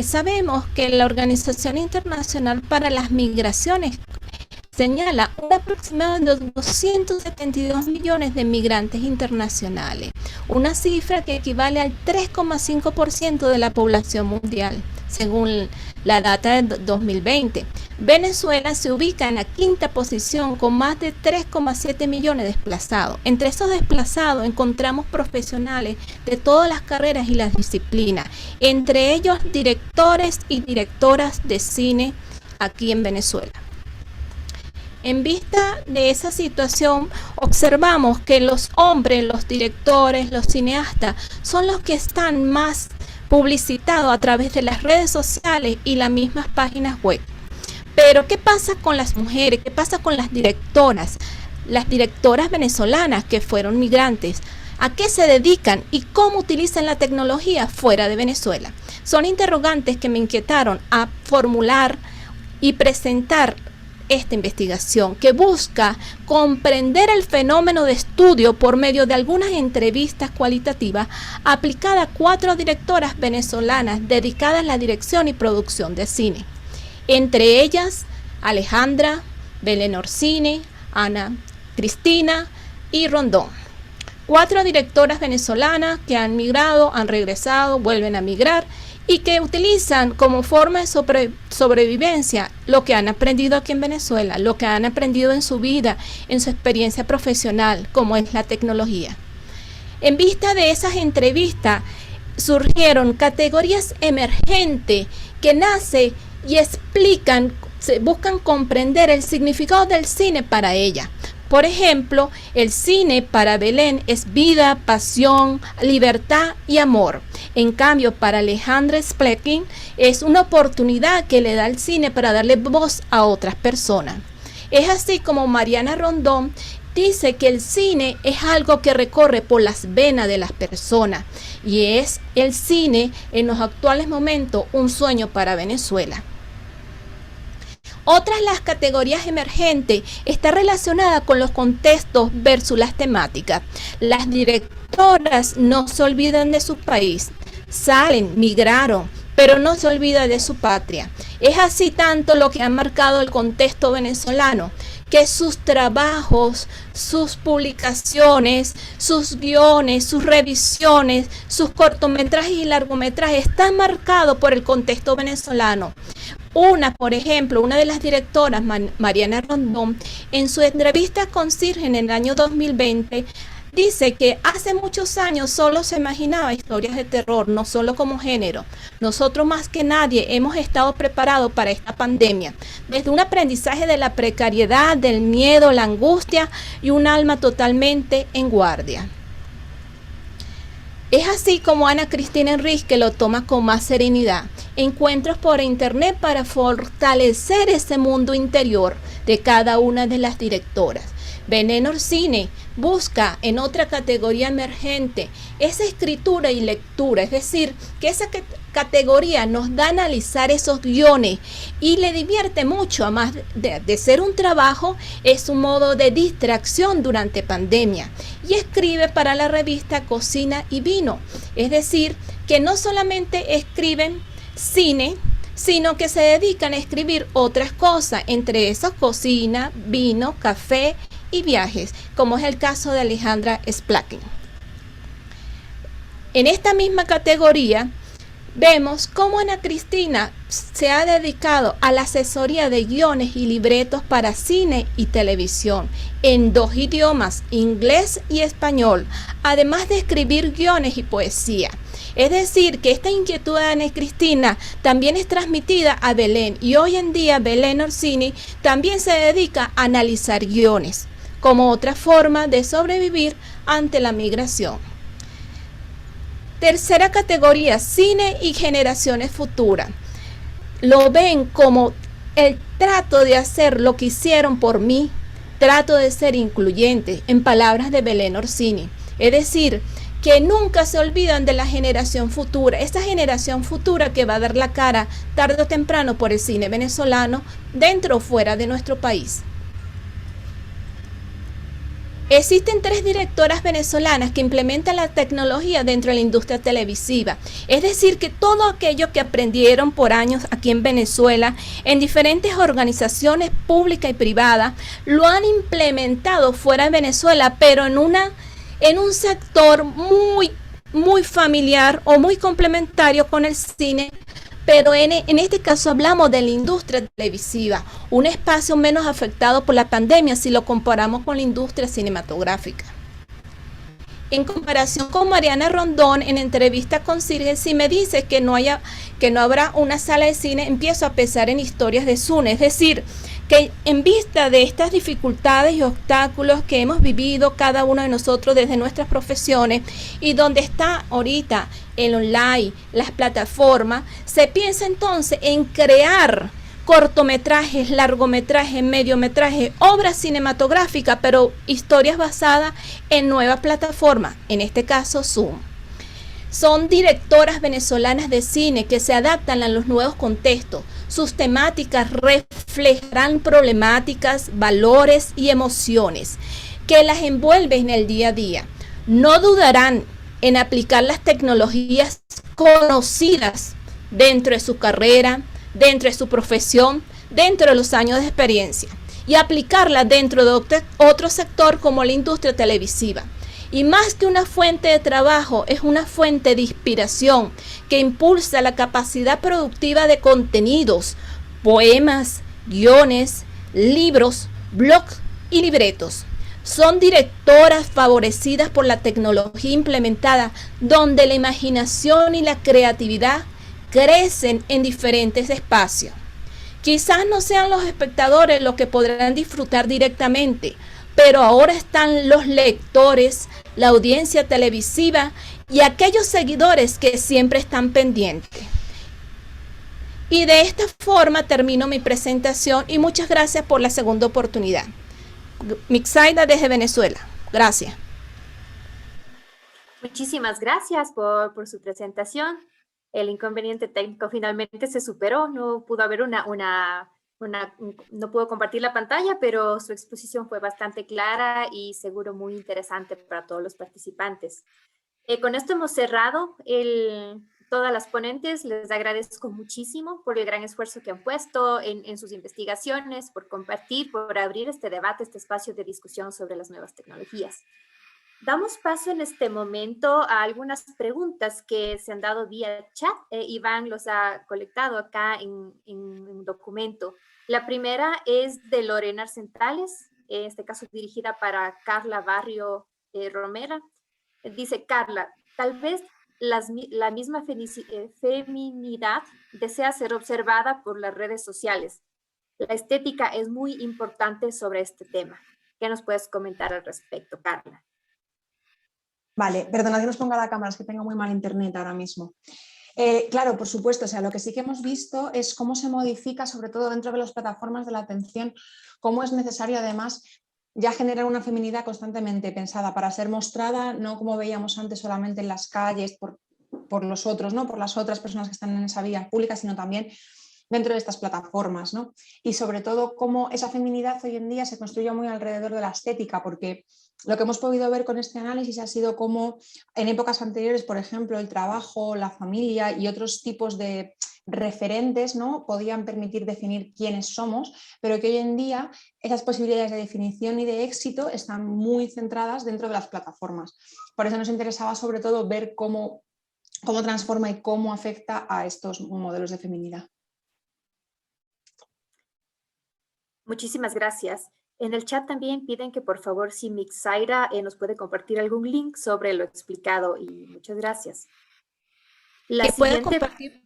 [SPEAKER 2] Sabemos que la Organización Internacional para las Migraciones señala un aproximado de 272 millones de migrantes internacionales, una cifra que equivale al 3,5% de la población mundial, según la data de 2020. Venezuela se ubica en la quinta posición con más de 3,7 millones de desplazados. Entre esos desplazados encontramos profesionales de todas las carreras y las disciplinas, entre ellos directores y directoras de cine aquí en Venezuela. En vista de esa situación, observamos que los hombres, los directores, los cineastas, son los que están más publicitado a través de las redes sociales y las mismas páginas web. Pero ¿qué pasa con las mujeres? ¿Qué pasa con las directoras? Las directoras venezolanas que fueron migrantes. ¿A qué se dedican y cómo utilizan la tecnología fuera de Venezuela? Son interrogantes que me inquietaron a formular y presentar esta investigación, que busca comprender el fenómeno de estudio por medio de algunas entrevistas cualitativas aplicadas a 4 directoras venezolanas dedicadas a la dirección y producción de cine. Entre ellas, Alejandra, Belén Orsini, Ana Cristina y Rondón. 4 directoras venezolanas que han migrado, han regresado, vuelven a migrar y que utilizan como forma de sobrevivencia lo que han aprendido aquí en Venezuela, lo que han aprendido en su vida, en su experiencia profesional, como es la tecnología. En vista de esas entrevistas, surgieron categorías emergentes que nacen y buscan comprender el significado del cine para ella. Por ejemplo, el cine para Belén es vida, pasión, libertad y amor. En cambio, para Alejandra Spleckin es una oportunidad que le da el cine para darle voz a otras personas. Es así como Mariana Rondón dice que el cine es algo que recorre por las venas de las personas y es el cine en los actuales momentos un sueño para Venezuela. Otras las categorías emergentes está relacionada con los contextos versus las temáticas. Las directoras no se olvidan de su país, salen, migraron, pero no se olvidan de su patria. Es así tanto lo que ha marcado el contexto venezolano, que sus trabajos, sus publicaciones, sus guiones, sus revisiones, sus cortometrajes y largometrajes están marcados por el contexto venezolano. Por ejemplo, una de las directoras, Mariana Rondón, en su entrevista con Sirgen en el año 2020, dice que hace muchos años solo se imaginaba historias de terror, no solo como género. Nosotros más que nadie hemos estado preparados para esta pandemia, desde un aprendizaje de la precariedad, del miedo, la angustia y un alma totalmente en guardia. Es así como Ana Cristina Enrique lo toma con más serenidad. Encuentros por internet para fortalecer ese mundo interior de cada una de las directoras. Belén Orsini busca en otra categoría emergente esa escritura y lectura, es decir, que esa categoría nos da a analizar esos guiones y le divierte mucho, además de ser un trabajo, es un modo de distracción durante pandemia y escribe para la revista Cocina y Vino, es decir, que no solamente escriben cine, sino que se dedican a escribir otras cosas, entre esas cocina, vino, café y viajes, como es el caso de Alejandra Spleckin. En esta misma categoría vemos cómo Ana Cristina se ha dedicado a la asesoría de guiones y libretos para cine y televisión en 2 idiomas, inglés y español, además de escribir guiones y poesía. Es decir, que esta inquietud de Ana Cristina también es transmitida a Belén y hoy en día Belén Orsini también se dedica a analizar guiones como otra forma de sobrevivir ante la migración. Tercera categoría, cine y generaciones futuras. Lo ven como el trato de hacer lo que hicieron por mí, trato de ser incluyente, en palabras de Belén Orsini. Es decir, que nunca se olvidan de la generación futura, esa generación futura que va a dar la cara tarde o temprano por el cine venezolano, dentro o fuera de nuestro país. Existen 3 directoras venezolanas que implementan la tecnología dentro de la industria televisiva. Es decir, que todo aquello que aprendieron por años aquí en Venezuela, en diferentes organizaciones públicas y privadas, lo han implementado fuera de Venezuela, pero en un sector muy familiar o muy complementario con el cine. Pero en este caso hablamos de la industria televisiva, un espacio menos afectado por la pandemia si lo comparamos con la industria cinematográfica. En comparación con Mariana Rondón, en entrevista con Sirgen, si me dices que no habrá una sala de cine, empiezo a pensar en historias de Zune, es decir, que en vista de estas dificultades y obstáculos que hemos vivido cada uno de nosotros desde nuestras profesiones y donde está ahorita el online, las plataformas, se piensa entonces en crear cortometrajes, largometrajes, mediometrajes, obras cinematográficas, pero historias basadas en nuevas plataformas, en este caso Zoom. Son directoras venezolanas de cine que se adaptan a los nuevos contextos. Sus temáticas reflejarán problemáticas, valores y emociones que las envuelven en el día a día. No dudarán en aplicar las tecnologías conocidas dentro de su carrera, dentro de su profesión, dentro de los años de experiencia y aplicarla dentro de otro sector como la industria televisiva. Y más que una fuente de trabajo, es una fuente de inspiración que impulsa la capacidad productiva de contenidos, poemas, guiones, libros, blogs y libretos. Son directoras favorecidas por la tecnología implementada, donde la imaginación y la creatividad crecen en diferentes espacios. Quizás no sean los espectadores los que podrán disfrutar directamente, pero ahora están los lectores, la audiencia televisiva y aquellos seguidores que siempre están pendientes. Y de esta forma termino mi presentación y muchas gracias por la segunda oportunidad. Mixaida desde Venezuela. Gracias.
[SPEAKER 1] Muchísimas gracias por su presentación. El inconveniente técnico finalmente se superó. No pudo haber no pudo compartir la pantalla, pero su exposición fue bastante clara y seguro muy interesante para todos los participantes. Con esto hemos cerrado todas las ponentes. Les agradezco muchísimo por el gran esfuerzo que han puesto en sus investigaciones, por compartir, por abrir este debate, este espacio de discusión sobre las nuevas tecnologías. Damos paso en este momento a algunas preguntas que se han dado vía chat. Iván los ha colectado acá en un documento. La primera es de Lorena Arcentales, en este caso dirigida para Carla Barrio Romera. Dice Carla, tal vez la misma feminidad desea ser observada por las redes sociales. La estética es muy importante sobre este tema. ¿Qué nos puedes comentar al respecto, Carla?
[SPEAKER 5] Vale, perdonad que nos ponga la cámara, es que tengo muy mal internet ahora mismo. Claro, por supuesto, o sea, lo que sí que hemos visto es cómo se modifica, sobre todo dentro de las plataformas de la atención, cómo es necesario además ya generar una feminidad constantemente pensada para ser mostrada, no como veíamos antes solamente en las calles por los otros, ¿no? Por las otras personas que están en esa vía pública, sino también dentro de estas plataformas, ¿no? Y sobre todo cómo esa feminidad hoy en día se construye muy alrededor de la estética, porque lo que hemos podido ver con este análisis ha sido cómo en épocas anteriores, por ejemplo, el trabajo, la familia y otros tipos de referentes, ¿no? Podían permitir definir quiénes somos, pero que hoy en día esas posibilidades de definición y de éxito están muy centradas dentro de las plataformas. Por eso nos interesaba sobre todo ver cómo transforma y cómo afecta a estos modelos de feminidad.
[SPEAKER 1] Muchísimas gracias. En el chat también piden que por favor si Mixaira nos puede compartir algún link sobre lo explicado y muchas gracias. La siguiente, compartir.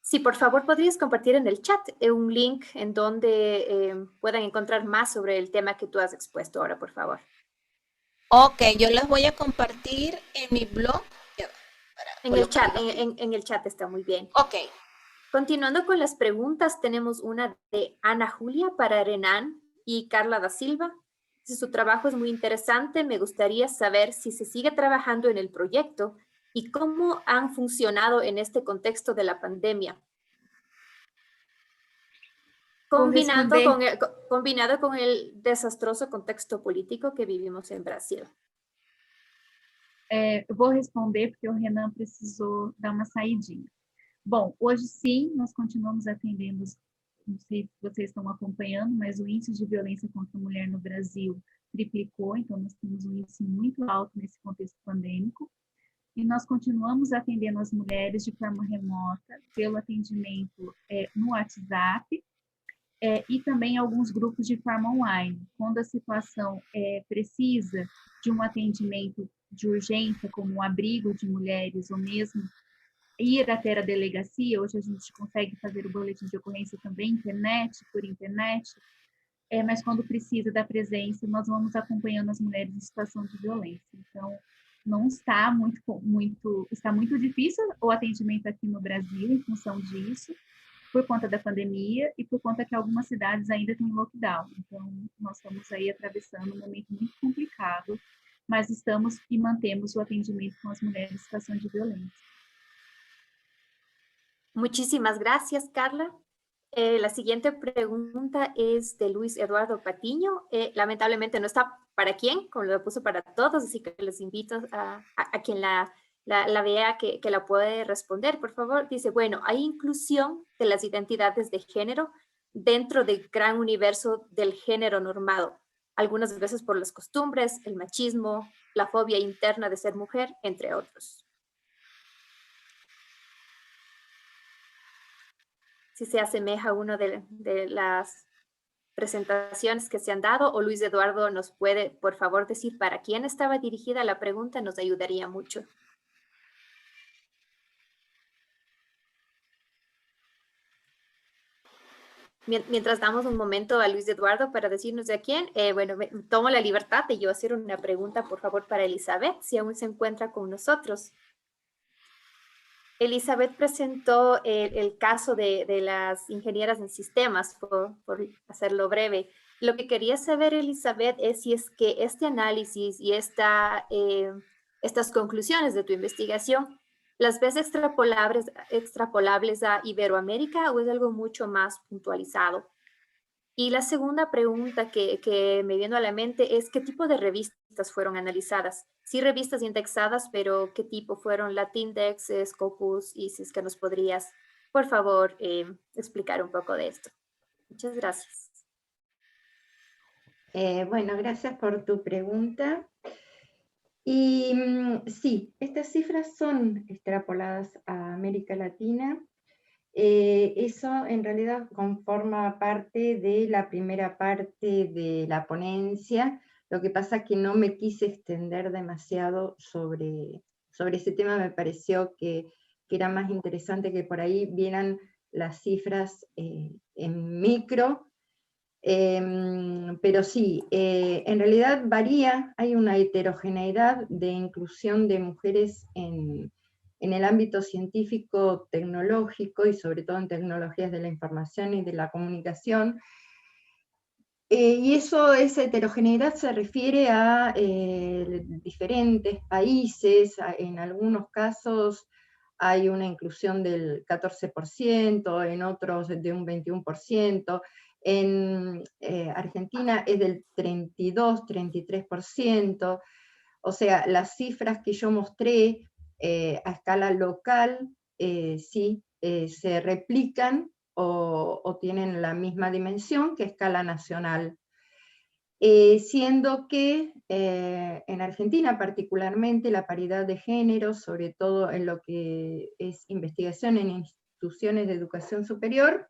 [SPEAKER 1] Sí, por favor podrías compartir en el chat un link en donde puedan encontrar más sobre el tema que tú has expuesto ahora, por favor.
[SPEAKER 2] Ok, yo las voy a compartir en mi blog.
[SPEAKER 1] En el chat está muy bien.
[SPEAKER 2] Ok.
[SPEAKER 1] Continuando con las preguntas, tenemos una de Ana Julia para Renan y Carla da Silva. Su trabajo es muy interesante. Me gustaría saber si se sigue trabajando en el proyecto y cómo han funcionado en este contexto de la pandemia. Combinado con el desastroso contexto político que vivimos en Brasil.
[SPEAKER 6] Eu vou responder porque o Renan precisou dar uma saidinha. Bom, hoje sim, nós continuamos atendendo, não sei se vocês estão acompanhando, mas o índice de violência contra a mulher no Brasil triplicou, então nós temos um índice muito alto nesse contexto pandêmico. E nós continuamos atendendo as mulheres de forma remota, pelo atendimento no WhatsApp, e também alguns grupos de forma online. Quando a situação precisa de um atendimento de urgência, como um abrigo de mulheres, ou mesmo ir até a delegacia, hoje a gente consegue fazer o boletim de ocorrência também por internet, mas quando precisa da presença, nós vamos acompanhando as mulheres em situação de violência. Então, não está está muito difícil o atendimento aqui no Brasil em função disso, por conta da pandemia e por conta que algumas cidades ainda têm lockdown. Então, nós estamos aí atravessando um momento muito complicado, mas estamos e mantemos o atendimento com as mulheres em situação de violência.
[SPEAKER 1] Muchísimas gracias, Carla. La siguiente pregunta es de Luis Eduardo Patiño. Lamentablemente no está para quién, como lo puso para todos, así que les invito a quien la vea que la puede responder, por favor. Dice, bueno, ¿hay inclusión de las identidades de género dentro del gran universo del género normado? Algunas veces por las costumbres, el machismo, la fobia interna de ser mujer, entre otros. Si se asemeja a una de las presentaciones que se han dado, o Luis Eduardo nos puede, por favor, decir para quién estaba dirigida la pregunta, nos ayudaría mucho. Mientras damos un momento a Luis Eduardo para decirnos de quién, bueno, tomo la libertad de yo hacer una pregunta, por favor, para Elizabeth, si aún se encuentra con nosotros. Elizabeth presentó el caso de las ingenieras en sistemas, por hacerlo breve. Lo que quería saber, Elizabeth, es si es que este análisis y estas conclusiones de tu investigación las ves extrapolables a Iberoamérica o es algo mucho más puntualizado. Y la segunda pregunta que me viene a la mente es ¿qué tipo de revistas fueron analizadas? Sí, revistas indexadas, pero ¿qué tipo fueron? Latindex, Scopus, y si es que nos podrías, por favor, explicar un poco de esto. Muchas gracias.
[SPEAKER 10] Bueno, gracias por tu pregunta. Y sí, estas cifras son extrapoladas a América Latina. Eso en realidad conforma parte de la primera parte de la ponencia. Lo que pasa es que no me quise extender demasiado sobre ese tema. Me pareció que era más interesante que por ahí vieran las cifras en micro. Pero sí, en realidad varía, hay una heterogeneidad de inclusión de mujeres en el ámbito científico, tecnológico y sobre todo en tecnologías de la información y de la comunicación. Y esa heterogeneidad se refiere a diferentes países. En algunos casos hay una inclusión del 14%, en otros de un 21%. En Argentina es del 32, 33%. O sea, las cifras que yo mostré a escala local sí se replican o tienen la misma dimensión que a escala nacional. Siendo que en Argentina particularmente la paridad de género, sobre todo en lo que es investigación en instituciones de educación superior,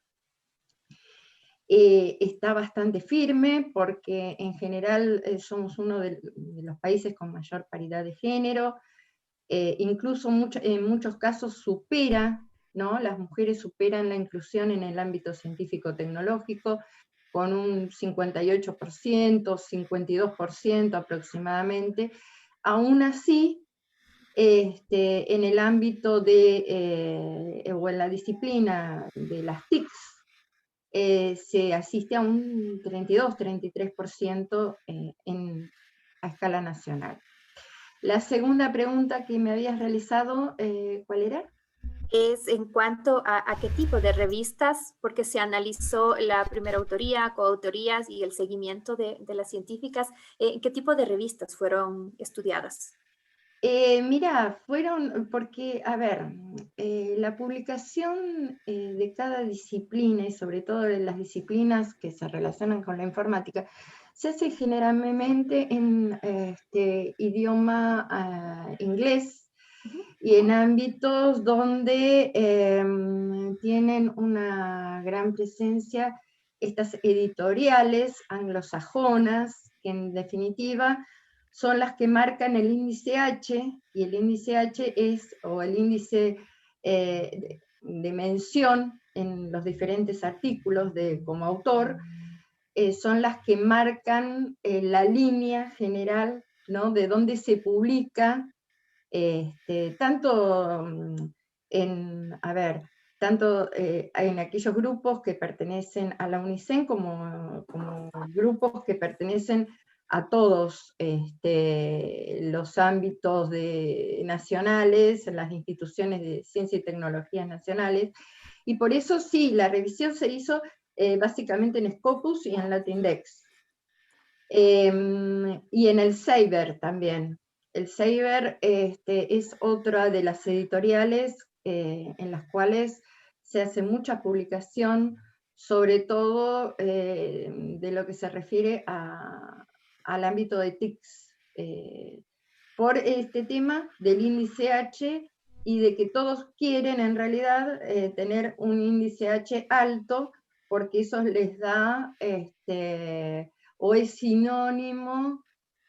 [SPEAKER 10] está bastante firme porque en general somos uno de los países con mayor paridad de género, incluso en muchos casos supera, ¿no? Las mujeres superan la inclusión en el ámbito científico-tecnológico con un 58%, 52% aproximadamente. Aún así, en el ámbito o en la disciplina de las TICs, se asiste a un 32-33% a escala nacional. La segunda pregunta que me habías realizado, ¿cuál era?
[SPEAKER 1] Es en cuanto a qué tipo de revistas, porque se analizó la primera autoría, coautorías y el seguimiento de las científicas. ¿Qué tipo de revistas fueron estudiadas?
[SPEAKER 10] Mira, fueron, porque, a ver, la publicación de cada disciplina, y sobre todo de las disciplinas que se relacionan con la informática, se hace generalmente en idioma inglés y en ámbitos donde tienen una gran presencia estas editoriales anglosajonas, que en definitiva son las que marcan el índice H, y el índice H es, o el índice de mención en los diferentes artículos como autor, son las que marcan la línea general, ¿no? De dónde se publica, tanto tanto en aquellos grupos que pertenecen a la UNICEN como grupos que pertenecen a todos los ámbitos nacionales, las instituciones de ciencia y tecnologías nacionales, y por eso sí, la revisión se hizo básicamente en Scopus y en Latindex. Y en el Saber también. El Saber es otra de las editoriales en las cuales se hace mucha publicación, sobre todo de lo que se refiere al ámbito de TICs, por este tema del índice H y de que todos quieren en realidad tener un índice H alto, porque eso les da, o es sinónimo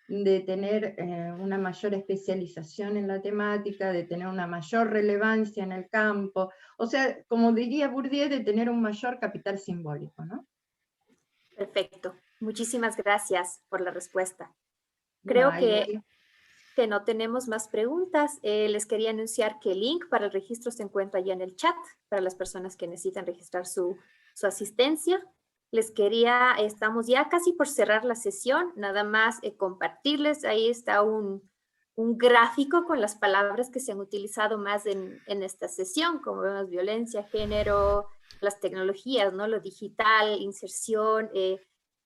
[SPEAKER 10] de tener una mayor especialización en la temática, de tener una mayor relevancia en el campo, o sea, como diría Bourdieu, de tener un mayor capital simbólico, ¿no?
[SPEAKER 1] Perfecto. Muchísimas gracias por la respuesta. Creo que no tenemos más preguntas. Les quería anunciar que el link para el registro se encuentra ya en el chat para las personas que necesitan registrar su asistencia. Estamos ya casi por cerrar la sesión, nada más compartirles, ahí está un gráfico con las palabras que se han utilizado más en esta sesión, como vemos, violencia, género, las tecnologías, ¿no? Lo digital, inserción,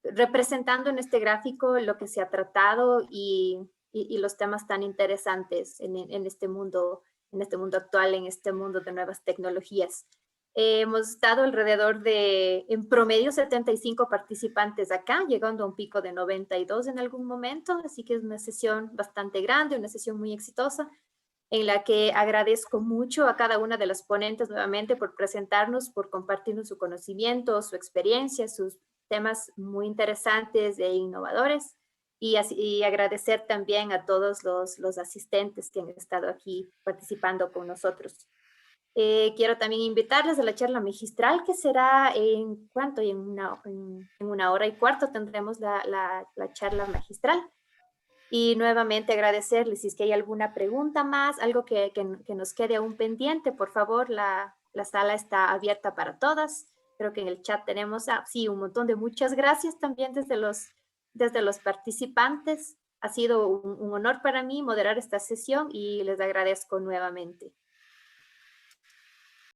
[SPEAKER 1] representando en este gráfico lo que se ha tratado y los temas tan interesantes en este mundo actual, en este mundo de nuevas tecnologías. Hemos estado alrededor de, en promedio, 75 participantes acá, llegando a un pico de 92 en algún momento, así que es una sesión bastante grande, una sesión muy exitosa, en la que agradezco mucho a cada una de las ponentes nuevamente por presentarnos, por compartirnos su conocimiento, su experiencia, sus temas muy interesantes e innovadores, y agradecer también a todos los asistentes que han estado aquí participando con nosotros. Quiero también invitarles a la charla magistral, que será en una hora y cuarto tendremos la charla magistral. Y nuevamente agradecerles, si es que hay alguna pregunta más, algo que nos quede aún pendiente, por favor, la sala está abierta para todas. Creo que en el chat tenemos, un montón de muchas gracias también desde los participantes. Ha sido un honor para mí moderar esta sesión y les agradezco nuevamente.